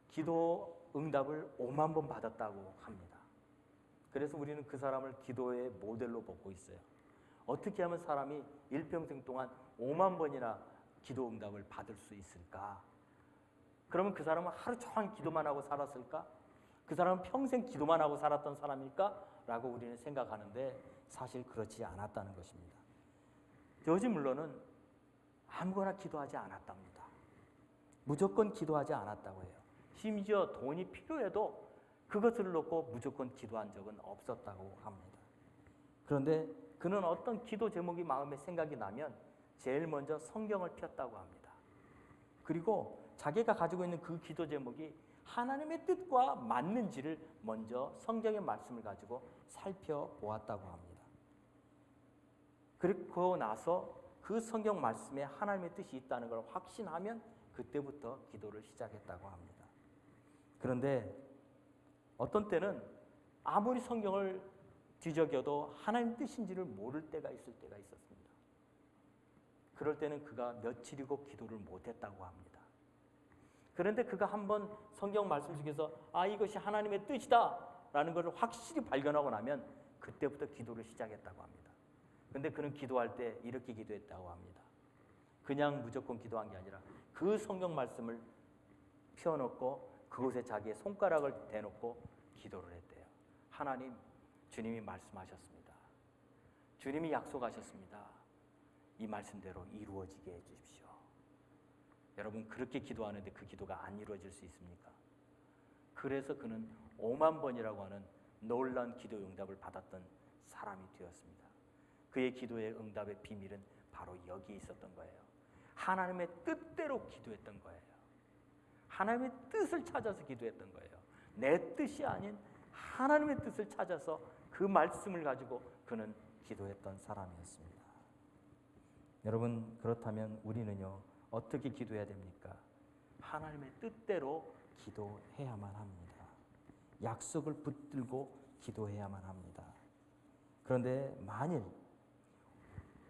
기도 응답을 5만 번 받았다고 합니다. 그래서 우리는 그 사람을 기도의 모델로 보고 있어요. 어떻게 하면 사람이 일평생 동안 5만 번이나 기도 응답을 받을 수 있을까? 그러면 그 사람은 하루 종일 기도만 하고 살았을까? 그 사람은 평생 기도만 하고 살았던 사람일까? 라고 우리는 생각하는데 사실 그렇지 않았다는 것입니다. 조지 물러는 아무거나 기도하지 않았답니다. 무조건 기도하지 않았다고 해요. 심지어 돈이 필요해도 그것을 놓고 무조건 기도한 적은 없었다고 합니다. 그런데 그는 어떤 기도 제목이 마음에 생각이 나면 제일 먼저 성경을 폈다고 합니다. 그리고 자기가 가지고 있는 그 기도 제목이 하나님의 뜻과 맞는지를 먼저 성경의 말씀을 가지고 살펴보았다고 합니다. 그리고 나서 그 성경 말씀에 하나님의 뜻이 있다는 걸 확신하면 그때부터 기도를 시작했다고 합니다. 그런데 어떤 때는 아무리 성경을 뒤적여도 하나님 뜻인지를 모를 때가 있을 때가 있었습니다. 그럴 때는 그가 며칠이고 기도를 못했다고 합니다. 그런데 그가 한번 성경 말씀 속에서 이것이 하나님의 뜻이다 라는 것을 확실히 발견하고 나면 그때부터 기도를 시작했다고 합니다. 그런데 그는 기도할 때 이렇게 기도했다고 합니다. 그냥 무조건 기도한 게 아니라 그 성경 말씀을 펴놓고 그곳에 자기의 손가락을 대놓고 기도를 했대요. 하나님, 주님이 말씀하셨습니다. 주님이 약속하셨습니다. 이 말씀대로 이루어지게 해주십시오. 여러분, 그렇게 기도하는데 그 기도가 안 이루어질 수 있습니까? 그래서 그는 5만 번이라고 하는 놀라운 기도 응답을 받았던 사람이 되었습니다. 그의 기도의 응답의 비밀은 바로 여기에 있었던 거예요. 하나님의 뜻대로 기도했던 거예요. 하나님의 뜻을 찾아서 기도했던 거예요. 내 뜻이 아닌 하나님의 뜻을 찾아서 그 말씀을 가지고 그는 기도했던 사람이었습니다. 여러분, 그렇다면 우리는요, 어떻게 기도해야 됩니까? 하나님의 뜻대로 기도해야만 합니다. 약속을 붙들고 기도해야만 합니다. 그런데 만일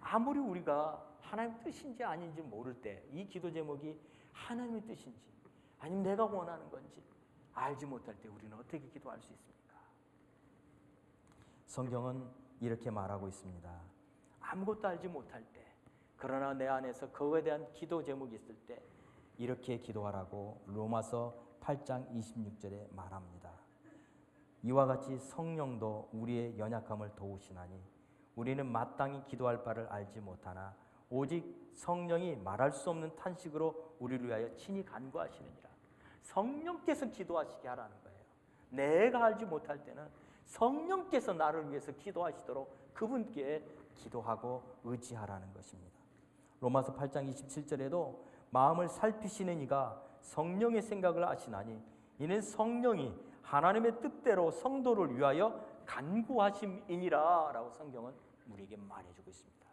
아무리 우리가 하나님 뜻인지 아닌지 모를 때 이 기도 제목이 하나님의 뜻인지 아니면 내가 원하는 건지 알지 못할 때 우리는 어떻게 기도할 수 있습니까? 성경은 이렇게 말하고 있습니다. 아무것도 알지 못할 때, 그러나 내 안에서 그거에 대한 기도 제목이 있을 때 이렇게 기도하라고 로마서 8장 26절에 말합니다. 이와 같이 성령도 우리의 연약함을 도우시나니 우리는 마땅히 기도할 바를 알지 못하나 오직 성령이 말할 수 없는 탄식으로 우리를 위하여 친히 간구하시느니라. 성령께서 기도하시게 하라는 거예요. 내가 알지 못할 때는 성령께서 나를 위해서 기도하시도록 그분께 기도하고 의지하라는 것입니다. 로마서 8장 27절에도 마음을 살피시는 이가 성령의 생각을 아시나니 이는 성령이 하나님의 뜻대로 성도를 위하여 간구하심이니라 라고 성경은 우리에게 말해주고 있습니다.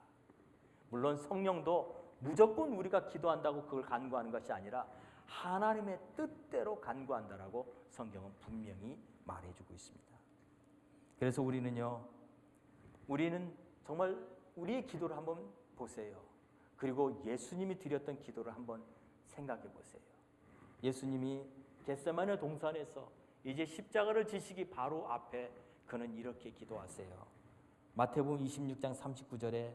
물론 성령도 무조건 우리가 기도한다고 그걸 간구하는 것이 아니라 하나님의 뜻대로 간구한다라고 성경은 분명히 말해주고 있습니다. 그래서 우리는 정말 우리의 기도를 한번 보세요. 그리고 예수님이 드렸던 기도를 한번 생각해 보세요. 예수님이 겟세마네 동산에서 이제 십자가를 지시기 바로 앞에 그는 이렇게 기도하세요. 마태복음 26장 39절에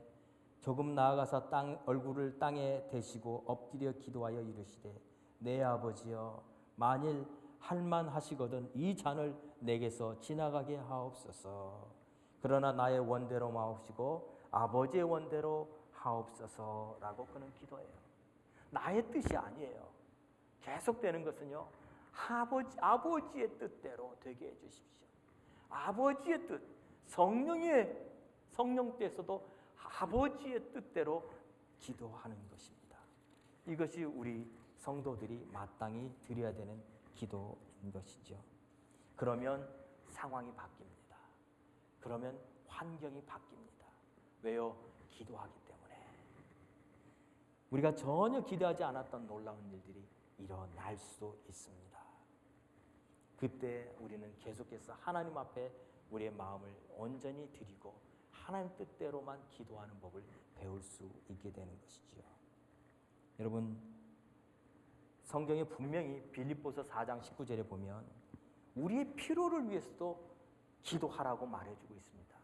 조금 나아가서 얼굴을 땅에 대시고 엎드려 기도하여 이르시되 내 아버지여 만일 할만하시거든 이 잔을 내게서 지나가게 하옵소서. 그러나 나의 원대로 마옵시고 아버지의 원대로 하옵소서라고 그는 기도해요. 나의 뜻이 아니에요. 계속되는 것은요, 아버지의 뜻대로 되게 해주십시오. 아버지의 뜻, 성령께서도 아버지의 뜻대로 기도하는 것입니다. 이것이 우리 성도들이 마땅히 드려야 되는 기도인 것이죠. 그러면 상황이 바뀝니다. 그러면 환경이 바뀝니다. 왜요? 기도하기 때문에. 우리가 전혀 기대하지 않았던 놀라운 일들이 일어날 수 있습니다. 그때 우리는 계속해서 하나님 앞에 우리의 마음을 온전히 드리고 하나님 뜻대로만 기도하는 법을 배울 수 있게 되는 것이지요. 여러분, 성경에 분명히 빌립보서 4장 19절에 보면 우리의 필요를 위해서도 기도하라고 말해주고 있습니다.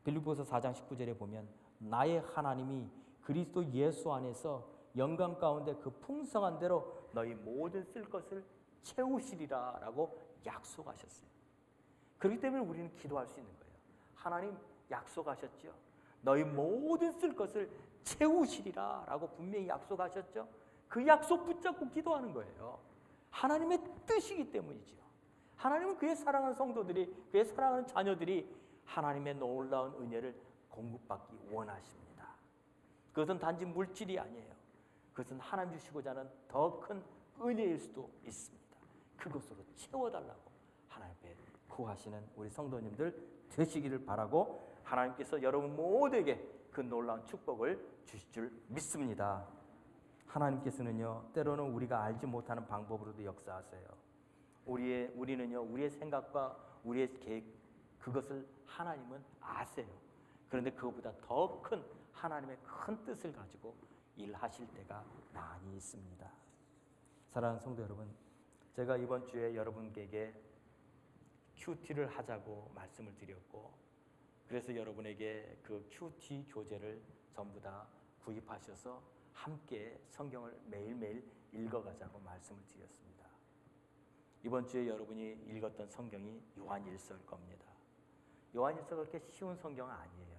빌립보서 4장 19절에 보면 나의 하나님이 그리스도 예수 안에서 영광 가운데 그 풍성한 대로 너희 모든 쓸 것을 채우시리라 라고 약속하셨어요. 그렇기 때문에 우리는 기도할 수 있는 거예요. 하나님 약속하셨죠. 너희 모든 쓸 것을 채우시리라 라고 분명히 약속하셨죠. 그 약속 붙잡고 기도하는 거예요. 하나님의 뜻이기 때문이죠. 하나님은 그의 사랑하는 성도들이, 그의 사랑하는 자녀들이 하나님의 놀라운 은혜를 공급받기 원하십니다. 그것은 단지 물질이 아니에요. 그것은 하나님 주시고자 하는 더 큰 은혜일 수도 있습니다. 그것으로 채워달라고 하나님 앞에 구하시는 우리 성도님들 되시기를 바라고 하나님께서 여러분 모두에게 그 놀라운 축복을 주실 줄 믿습니다. 하나님께서는요, 때로는 우리가 알지 못하는 방법으로도 역사하세요. 우리는요, 우리의 생각과 우리의 계획, 그것을 하나님은 아세요. 그런데 그것보다 더 큰 하나님의 큰 뜻을 가지고 일하실 때가 많이 있습니다. 사랑하는 성도 여러분, 제가 이번 주에 여러분에게 큐티를 하자고 말씀을 드렸고, 그래서 여러분에게 그 큐티 교재를 전부 다 구입하셔서 함께 성경을 매일매일 읽어가자고 말씀을 드렸습니다. 이번 주에 여러분이 읽었던 성경이 요한일서일 겁니다. 요한일서가 그렇게 쉬운 성경은 아니에요.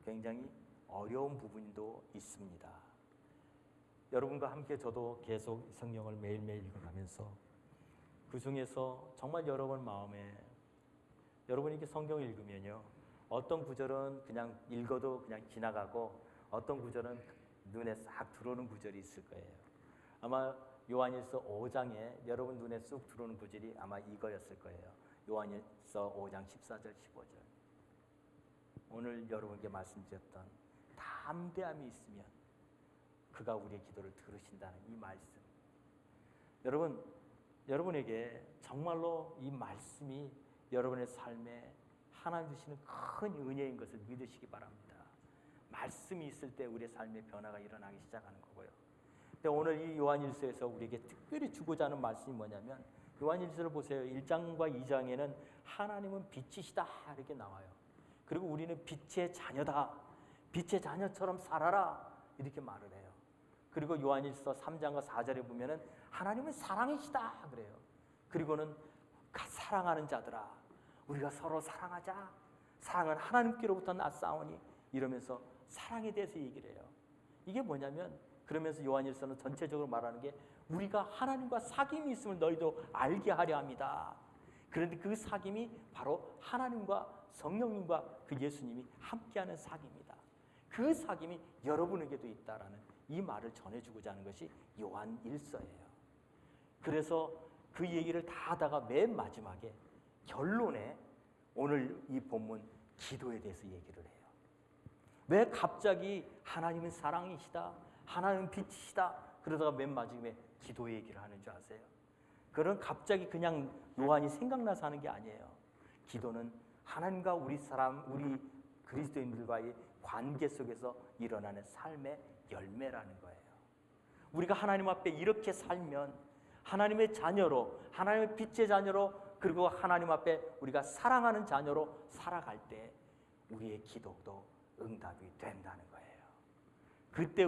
굉장히 어려운 부분도 있습니다. 여러분과 함께 저도 계속 성경을 매일매일 읽어가면서 그 중에서 정말 여러분 마음에, 여러분이 이렇게 성경을 읽으면요, 어떤 구절은 그냥 읽어도 그냥 지나가고 어떤 구절은 눈에 싹 들어오는 구절이 있을 거예요. 아마 요한일서 5장에 여러분 눈에 쑥 들어오는 구절이 아마 이거였을 거예요. 요한일서 5장 14절 15절. 오늘 여러분께 말씀드렸던 담대함이 있으면 그가 우리의 기도를 들으신다는 이 말씀. 여러분에게 정말로 이 말씀이 여러분의 삶에 하나님 주시는 큰 은혜인 것을 믿으시기 바랍니다. 말씀이 있을 때 우리의 삶의 변화가 일어나기 시작하는 거고요. 근데 오늘 이 요한일서에서 우리에게 특별히 주고자 하는 말씀이 뭐냐면, 요한일서를 보세요. 1장과 2장에는 하나님은 빛이시다 이렇게 나와요. 그리고 우리는 빛의 자녀다, 빛의 자녀처럼 살아라 이렇게 말을 해요. 그리고 요한일서 3장과 4절에 보면은 하나님은 사랑이시다 그래요. 그리고는 사랑하는 자들아, 우리가 서로 사랑하자. 사랑은 하나님께로부터 났사오니, 이러면서 사랑에 대해서 얘기를 해요. 이게 뭐냐면, 그러면서 요한일서는 전체적으로 말하는 게 우리가 하나님과 사귐이 있음을 너희도 알게 하려 합니다. 그런데 그 사귐이 바로 하나님과 성령님과 그 예수님이 함께하는 사귐입니다. 그 사귐이 여러분에게도 있다라는 이 말을 전해주고자 하는 것이 요한일서예요. 그래서 그 얘기를 다 하다가 맨 마지막에 결론에 오늘 이 본문 기도에 대해서 얘기를 해요. 왜 갑자기 하나님은 사랑이시다, 하나님은 빛이시다 그러다가 맨 마지막에 기도 얘기를 하는 줄 아세요? 그건 갑자기 그냥 요한이 생각나서 하는 게 아니에요. 기도는 하나님과 우리 그리스도인들과의 관계 속에서 일어나는 삶의 열매라는 거예요. 우리가 하나님 앞에 이렇게 살면 하나님의 자녀로, 하나님의 빛의 자녀로, 그리고 하나님 앞에 우리가 사랑하는 자녀로 살아갈 때 우리의 기도도 응답이 된다는 거예요. 그때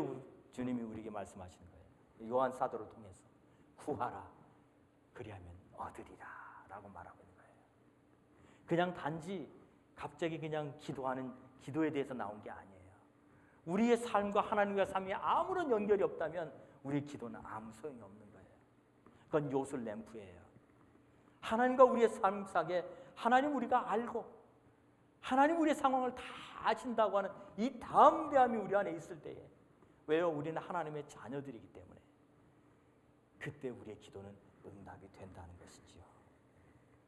주님이 우리에게 말씀하시는 거예요. 요한 사도를 통해서 구하라, 그리하면 얻으리라 라고 말하고 있는 거예요. 그냥 단지 갑자기 그냥 기도하는 기도에 대해서 나온 게 아니에요. 우리의 삶과 하나님과 삶이 아무런 연결이 없다면 우리의 기도는 아무 소용이 없는 거예요. 그건 요술 램프예요. 하나님과 우리의 삶 속에 하나님 우리가 알고 하나님 우리의 상황을 다 아신다고 하는 이 담대함이 우리 안에 있을 때에, 왜요? 우리는 하나님의 자녀들이기 때문에 그때 우리의 기도는 응답이 된다는 것이지요.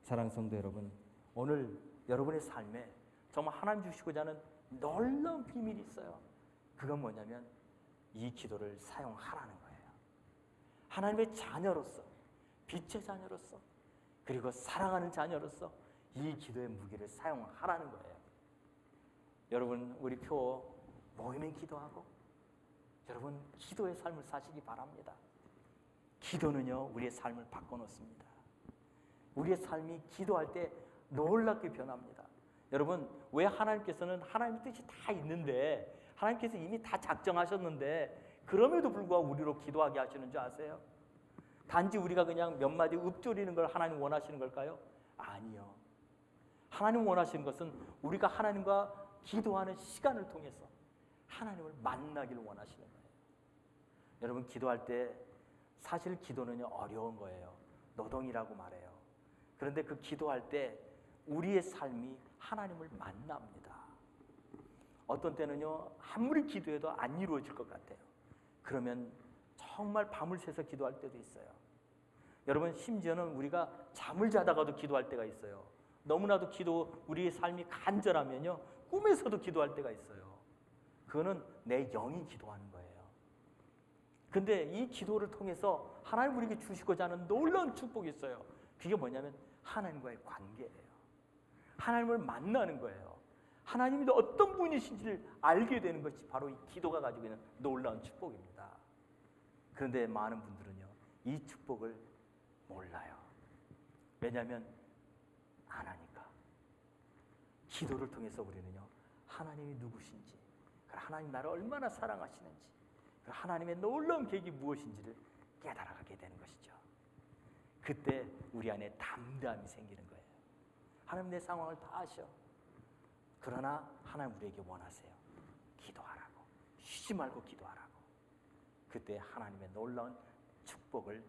사랑하는 성도 여러분, 오늘 여러분의 삶에 정말 하나님 주시고자 하는 놀라운 비밀이 있어요. 그건 뭐냐면 이 기도를 사용하라는 거예요. 하나님의 자녀로서, 빛의 자녀로서, 그리고 사랑하는 자녀로서 이 기도의 무기를 사용하라는 거예요. 여러분, 우리 표 모이면 기도하고 여러분 기도의 삶을 사시기 바랍니다. 기도는요, 우리의 삶을 바꿔놓습니다. 우리의 삶이 기도할 때 놀랍게 변합니다. 여러분, 왜 하나님께서는 하나님의 뜻이 다 있는데, 하나님께서 이미 다 작정하셨는데 그럼에도 불구하고 우리로 기도하게 하시는 줄 아세요? 단지 우리가 그냥 몇 마디 읊조리는 걸 하나님 원하시는 걸까요? 아니요. 하나님 원하시는 것은 우리가 하나님과 기도하는 시간을 통해서 하나님을 만나기를 원하시는 거예요. 여러분, 기도할 때 사실 기도는요, 어려운 거예요. 노동이라고 말해요. 그런데 그 기도할 때 우리의 삶이 하나님을 만납니다. 어떤 때는요, 아무리 기도해도 안 이루어질 것 같아요. 그러면 정말 밤을 새서 기도할 때도 있어요. 여러분, 심지어는 우리가 잠을 자다가도 기도할 때가 있어요. 너무나도 우리의 삶이 간절하면요, 꿈에서도 기도할 때가 있어요. 그거는 내 영이 기도하는 거예요. 근데 이 기도를 통해서 하나님 우리에게 주시고자 하는 놀라운 축복이 있어요. 그게 뭐냐면 하나님과의 관계예요. 하나님을 만나는 거예요. 하나님이 어떤 분이신지를 알게 되는 것이 바로 이 기도가 가지고 있는 놀라운 축복입니다. 그런데 많은 분들은요, 이 축복을 몰라요. 왜냐하면 안 하니까. 기도를 통해서 우리는요, 하나님이 누구신지, 하나님 나를 얼마나 사랑하시는지, 하나님의 놀라운 계획이 무엇인지를 깨달아가게 되는 것이죠. 그때 우리 안에 담대함이 생기는 거예요. 하나님 내 상황을 다 아셔. 그러나 하나님 우리에게 원하세요. 기도하라고. 쉬지 말고 기도하라고. 그때 하나님의 놀라운 축복을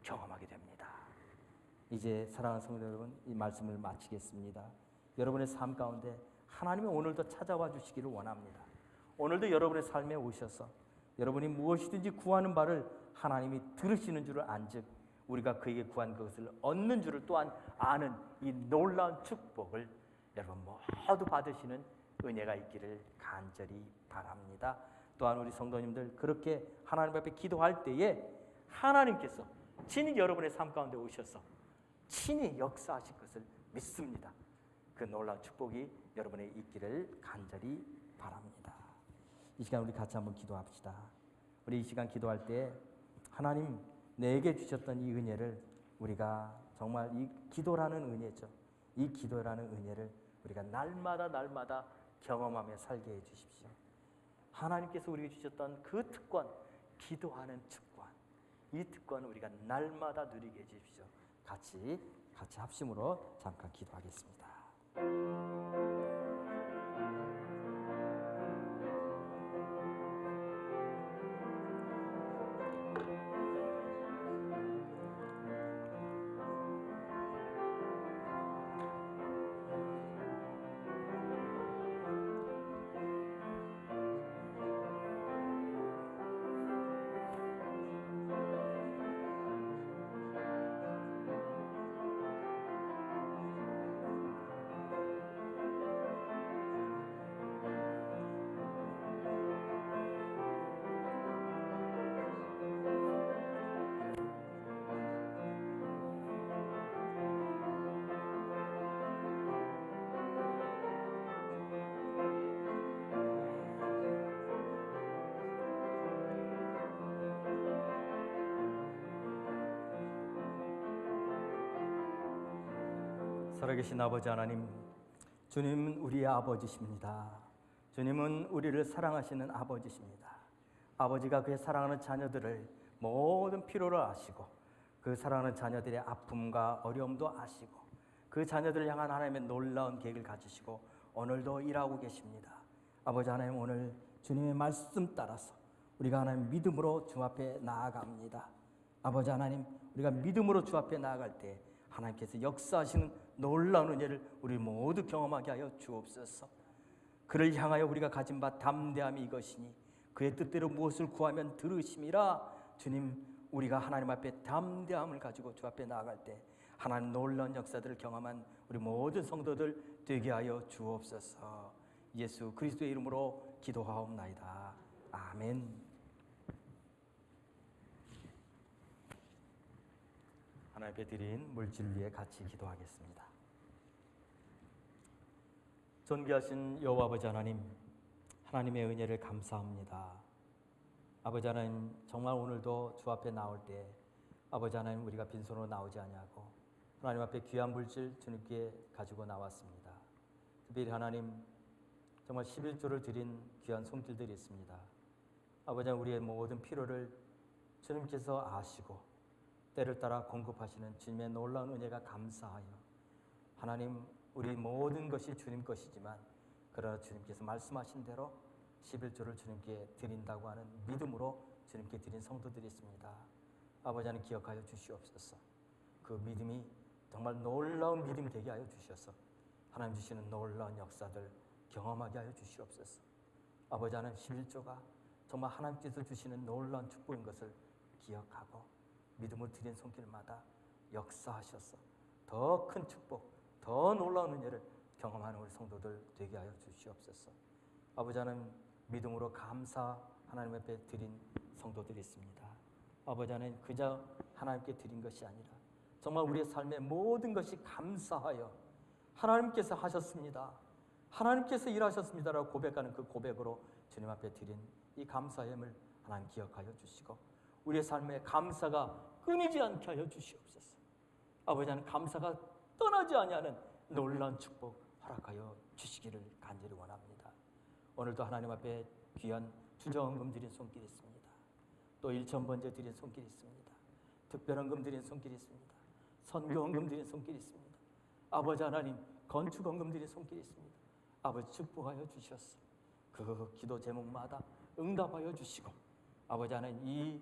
경험하게 됩니다. 이제 사랑하는 성도 여러분, 이 말씀을 마치겠습니다. 여러분의 삶 가운데 하나님이 오늘도 찾아와 주시기를 원합니다. 오늘도 여러분의 삶에 오셔서 여러분이 무엇이든지 구하는 바를 하나님이 들으시는 줄을 안즉 우리가 그에게 구한 것을 얻는 줄을 또한 아는 이 놀라운 축복을 여러분 모두 받으시는 은혜가 있기를 간절히 바랍니다. 또한 우리 성도님들 그렇게 하나님 앞에 기도할 때에 하나님께서 친히 여러분의 삶 가운데 오셔서 친히 역사하실 것을 믿습니다. 그 놀라운 축복이 여러분의 있기를 간절히 바랍니다. 이 시간 우리 같이 한번 기도합시다. 우리 이 시간 기도할 때 하나님 내게 주셨던 이 은혜를 우리가 정말 이 기도라는 은혜죠. 이 기도라는 은혜를 우리가 날마다 경험하며 살게 해주십시오. 하나님께서 우리에게 주셨던 그 특권, 기도하는 특권, 이 특권을 우리가 날마다 누리게 해주십시오. 같이 합심으로 잠깐 기도하겠습니다. 살아계신 아버지 하나님, 주님은 우리의 아버지십니다. 주님은 우리를 사랑하시는 아버지십니다. 아버지가 그의 사랑하는 자녀들을 모든 필요를 아시고 그 사랑하는 자녀들의 아픔과 어려움도 아시고 그 자녀들을 향한 하나님의 놀라운 계획을 가지시고 오늘도 일하고 계십니다. 아버지 하나님, 오늘 주님의 말씀 따라서 우리가 하나님 믿음으로 주 앞에 나아갑니다. 아버지 하나님, 우리가 믿음으로 주 앞에 나아갈 때 하나님께서 역사하시는 놀라운 은혜를 우리 모두 경험하게 하여 주옵소서. 그를 향하여 우리가 가진 바 담대함이 이것이니 그의 뜻대로 무엇을 구하면 들으심이라. 주님, 우리가 하나님 앞에 담대함을 가지고 주 앞에 나아갈 때 하나님 놀라운 역사들을 경험한 우리 모든 성도들 되게 하여 주옵소서. 예수 그리스도의 이름으로 기도하옵나이다. 아멘. 하나님 앞에 드린 물질 위에 같이 기도하겠습니다. 존귀하신 여호와 아버지 하나님, 하나님의 은혜를 감사합니다. 아버지 하나님, 정말 오늘도 주 앞에 나올 때 아버지 하나님, 우리가 빈손으로 나오지 아니하고 하나님 앞에 귀한 물질 주님께 가지고 나왔습니다. 특별히 하나님, 정말 11조를 드린 귀한 손길들이 있습니다. 아버지 하나님, 우리의 모든 필요를 주님께서 아시고 때를 따라 공급하시는 주님의 놀라운 은혜가 감사하여 하나님, 우리 모든 것이 주님 것이지만 그러나 주님께서 말씀하신 대로 11조를 주님께 드린다고 하는 믿음으로 주님께 드린 성도들이 있습니다. 아버지 하나님, 기억하여 주시옵소서. 그 믿음이 정말 놀라운 믿음이 되게 하여 주셔서 하나님 주시는 놀라운 역사들 경험하게 하여 주시옵소서. 아버지 하나님, 11조가 정말 하나님께서 주시는 놀라운 축복인 것을 기억하고 믿음을 드린 손길마다 역사하셔서 더 큰 축복, 더 놀라운 은혜를 경험하는 우리 성도들 되게 하여 주시옵소서. 아버지 하나님, 믿음으로 감사 하나님 앞에 드린 성도들이 있습니다. 아버지 하나님, 그저 하나님께 드린 것이 아니라 정말 우리의 삶의 모든 것이 감사하여 하나님께서 하셨습니다, 하나님께서 일하셨습니다라고 고백하는 그 고백으로 주님 앞에 드린 이 감사함을 하나님 기억하여 주시고 우리의 삶에 감사가 끊이지 않게 하여 주시옵소서. 아버지 하나님, 감사가 떠나지 아니하는 놀라운 축복 허락하여 주시기를 간절히 원합니다. 오늘도 하나님 앞에 귀한 주정헌금 드린 손길이 있습니다. 또 1,000번째 드린 손길이 있습니다. 특별헌금 드린 손길이 있습니다. 선교헌금 드린 손길이 있습니다. 아버지 하나님, 건축헌금 드린 손길이 있습니다. 아버지 축복하여 주셔서 그 기도 제목마다 응답하여 주시고 아버지 하나님, 이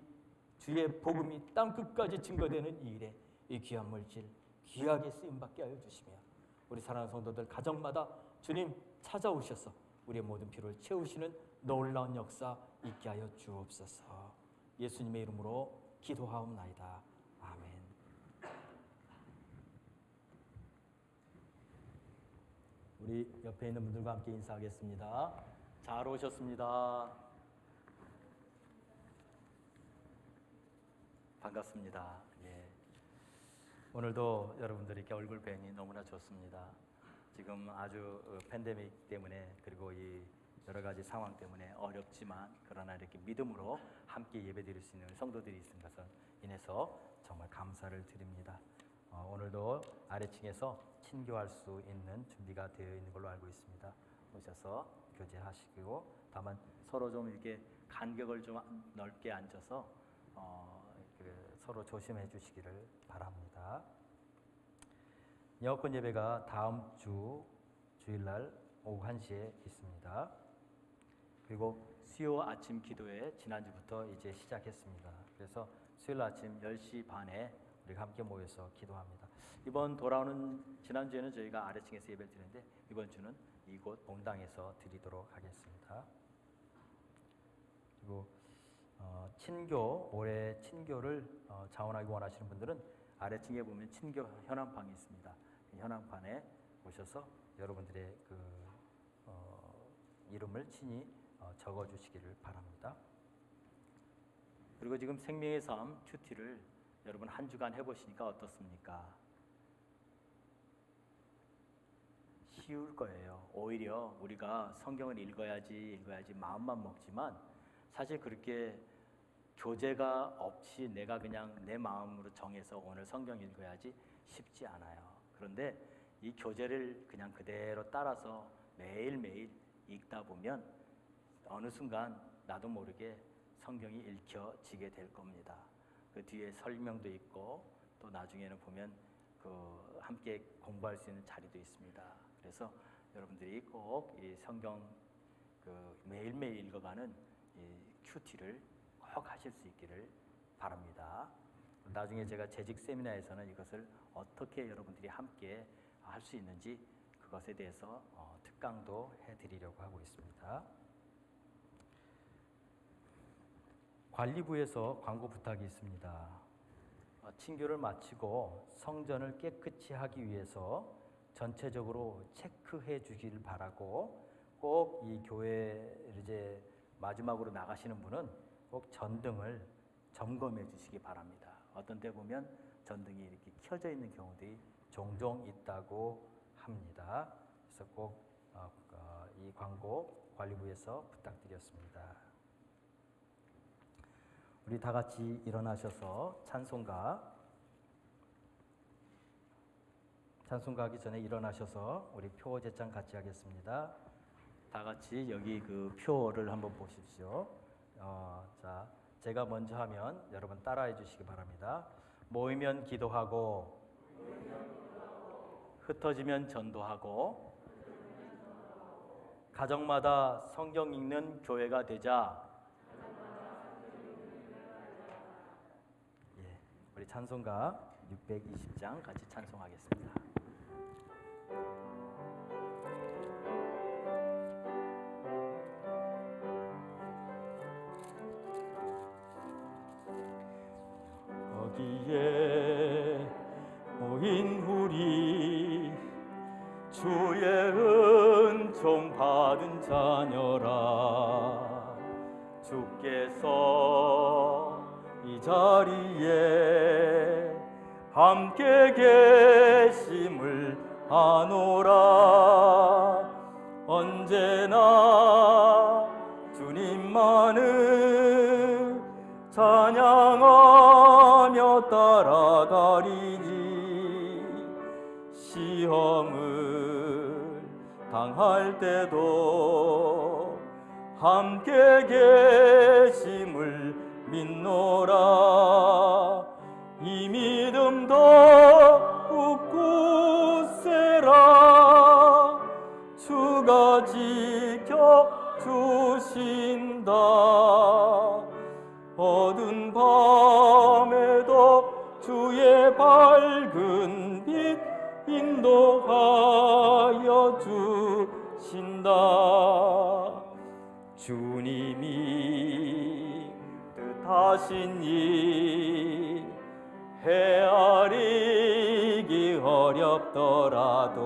주의 복음이 땅 끝까지 증거되는 이 일에 이 귀한 물질 귀하게 쓰임받게 하여 주시며 우리 사랑하는 성도들 가정마다 주님 찾아오셔서 우리의 모든 필요를 채우시는 놀라운 역사 있게 하여 주옵소서. 예수님의 이름으로 기도하옵나이다. 아멘. 우리 옆에 있는 분들과 함께 인사하겠습니다. 잘 오셨습니다. 반갑습니다. 예. 오늘도 여러분들이 이렇게 얼굴 뵈니 너무나 좋습니다. 지금 아주 팬데믹 때문에 그리고 이 여러 가지 상황 때문에 어렵지만 그러나 이렇게 믿음으로 함께 예배드릴 수 있는 성도들이 있는 것을 인해서 정말 감사를 드립니다. 오늘도 아래층에서 친교할 수 있는 준비가 되어 있는 걸로 알고 있습니다. 오셔서 교제하시고 다만 서로 좀 이렇게 간격을 좀 넓게 앉아서 서로 조심해 주시기를 바랍니다. 영어권 예배가 다음 주 주일날 오후 1시에 있습니다. 그리고 수요 아침 기도회 지난주부터 이제 시작했습니다. 그래서 수요일 아침 10시 반에 우리가 함께 모여서 기도합니다. 이번 돌아오는 지난주에는 저희가 아래층에서 예배를 드리는데 이번 주는 이곳 본당에서 드리도록 하겠습니다. 그리고 친교, 올해 친교를 자원하기 원하시는 분들은 아래층에 보면 친교 현황판이 있습니다. 현황판에 오셔서 여러분들의 그 이름을 친히 적어주시기를 바랍니다. 그리고 지금 생명의 삶 큐티를 여러분 한 주간 해보시니까 어떻습니까? 쉬울 거예요. 오히려 우리가 성경을 읽어야지 마음만 먹지만 사실 그렇게 교재가 없이 내가 그냥 내 마음으로 정해서 오늘 성경 읽어야지 쉽지 않아요. 그런데 이 교재를 그냥 그대로 따라서 매일매일 읽다 보면 어느 순간 나도 모르게 성경이 읽혀지게 될 겁니다. 그 뒤에 설명도 있고 또 나중에는 보면 그 함께 공부할 수 있는 자리도 있습니다. 그래서 여러분들이 꼭 이 성경 그 매일매일 읽어가는 이 큐티를 꼭 하실 수 있기를 바랍니다. 나중에 제가 재직 세미나에서는 이것을 어떻게 여러분들이 함께 할 수 있는지 그것에 대해서 특강도 해드리려고 하고 있습니다. 관리부에서 광고 부탁이 있습니다. 친교를 마치고 성전을 깨끗이 하기 위해서 전체적으로 체크해 주길 바라고 꼭 이 교회를 이제 마지막으로 나가시는 분은 꼭 전등을 점검해 주시기 바랍니다. 어떤 때 보면 전등이 이렇게 켜져 있는 경우들이 종종 있다고 합니다. 그래서 꼭 이 광고 관리부에서 부탁드렸습니다. 우리 다 같이 일어나셔서 찬송가하기 전에 일어나셔서 우리 표 제창 같이 하겠습니다. 다 같이 여기 그 표를 한번 보십시오. 자, 제가 먼저 하면 여러분 따라해 주시기 바랍니다. 모이면 기도하고, 흩어지면 전도하고, 가정마다 성경 읽는 교회가 되자. 예, 우리 찬송가 620장 같이 찬송하겠습니다. 거기에 모인 우리 주의 은총 받은 자녀라. 주께서 이 자리에 함께 계심을 아노라. 언제나 주님만을 찬양하며 따라가리니 시험을 당할 때도 함께 계심을 믿노라. 이 믿음 더욱 굳세라. 주가 지켜주신다. 어두운 밤에도 주의 밝은 빛 인도하여 주신다. 주님이 뜻하신 일 헤아리기 어렵더라도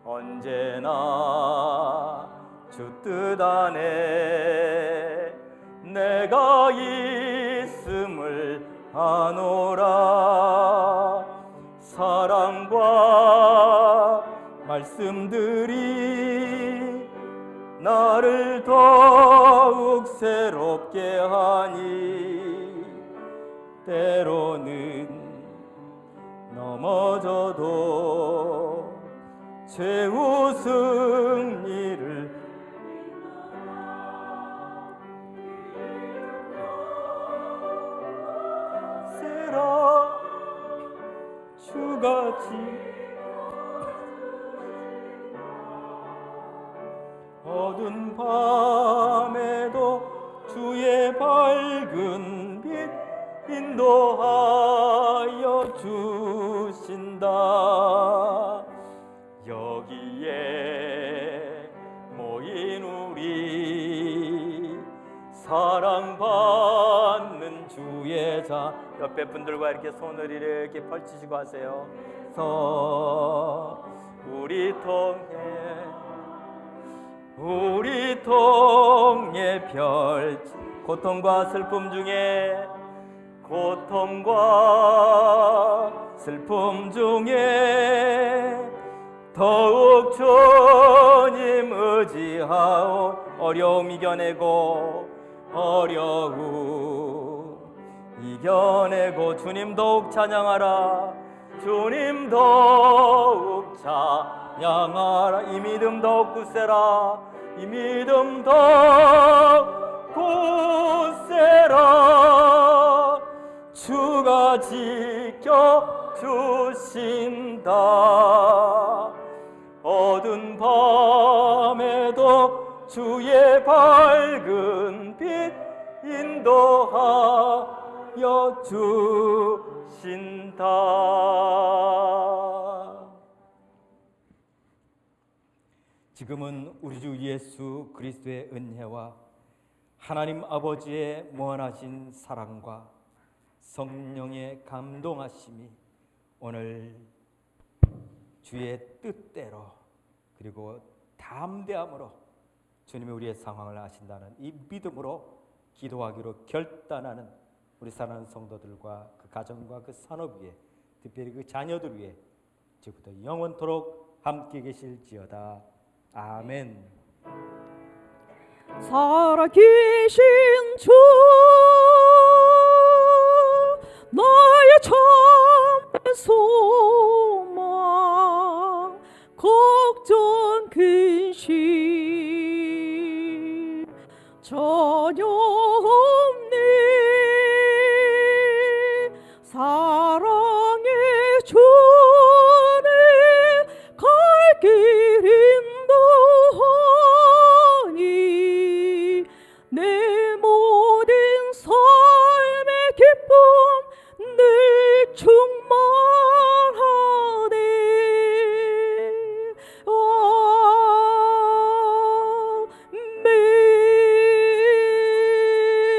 언제나 주 뜻 안에 내가 있음을 아노라. 사랑과 말씀들이 나를 더욱 새롭게 하니 때로는 넘어져도 최후 승리를 세라. 주가 어두운 밤에도 주의 밝은 빛 인도하여 주신다. 여기에 모인 우리 사랑받는 주의 자, 옆에 분들과 이렇게 손을 이렇게 펼치시고 하세요. 우리 통해 펼치 고통과 슬픔 중에 더욱 주님 의지하오. 어려움 이겨내고 주님 더욱 찬양하라. 주님 더욱 찬양하라. 이 믿음 더욱 굳세라. 이 믿음 더욱 굳세라. 주가 지켜주신다. 어두운 밤에도 주의 밝은 빛 인도하여 주신다. 지금은 우리 주 예수 그리스도의 은혜와 하나님 아버지의 무한하신 사랑과 성령의 감동하심이 오늘 주의 뜻대로 그리고 담대함으로 주님이 우리의 상황을 아신다는 이 믿음으로 기도하기로 결단하는 우리 사랑하는 성도들과 그 가정과 그 산업 위에, 특별히 그 자녀들 위에 지금부터 영원토록 함께 계실지어다. 아멘. 살아계신 주 나의 참된 소망 걱정 근심 전혀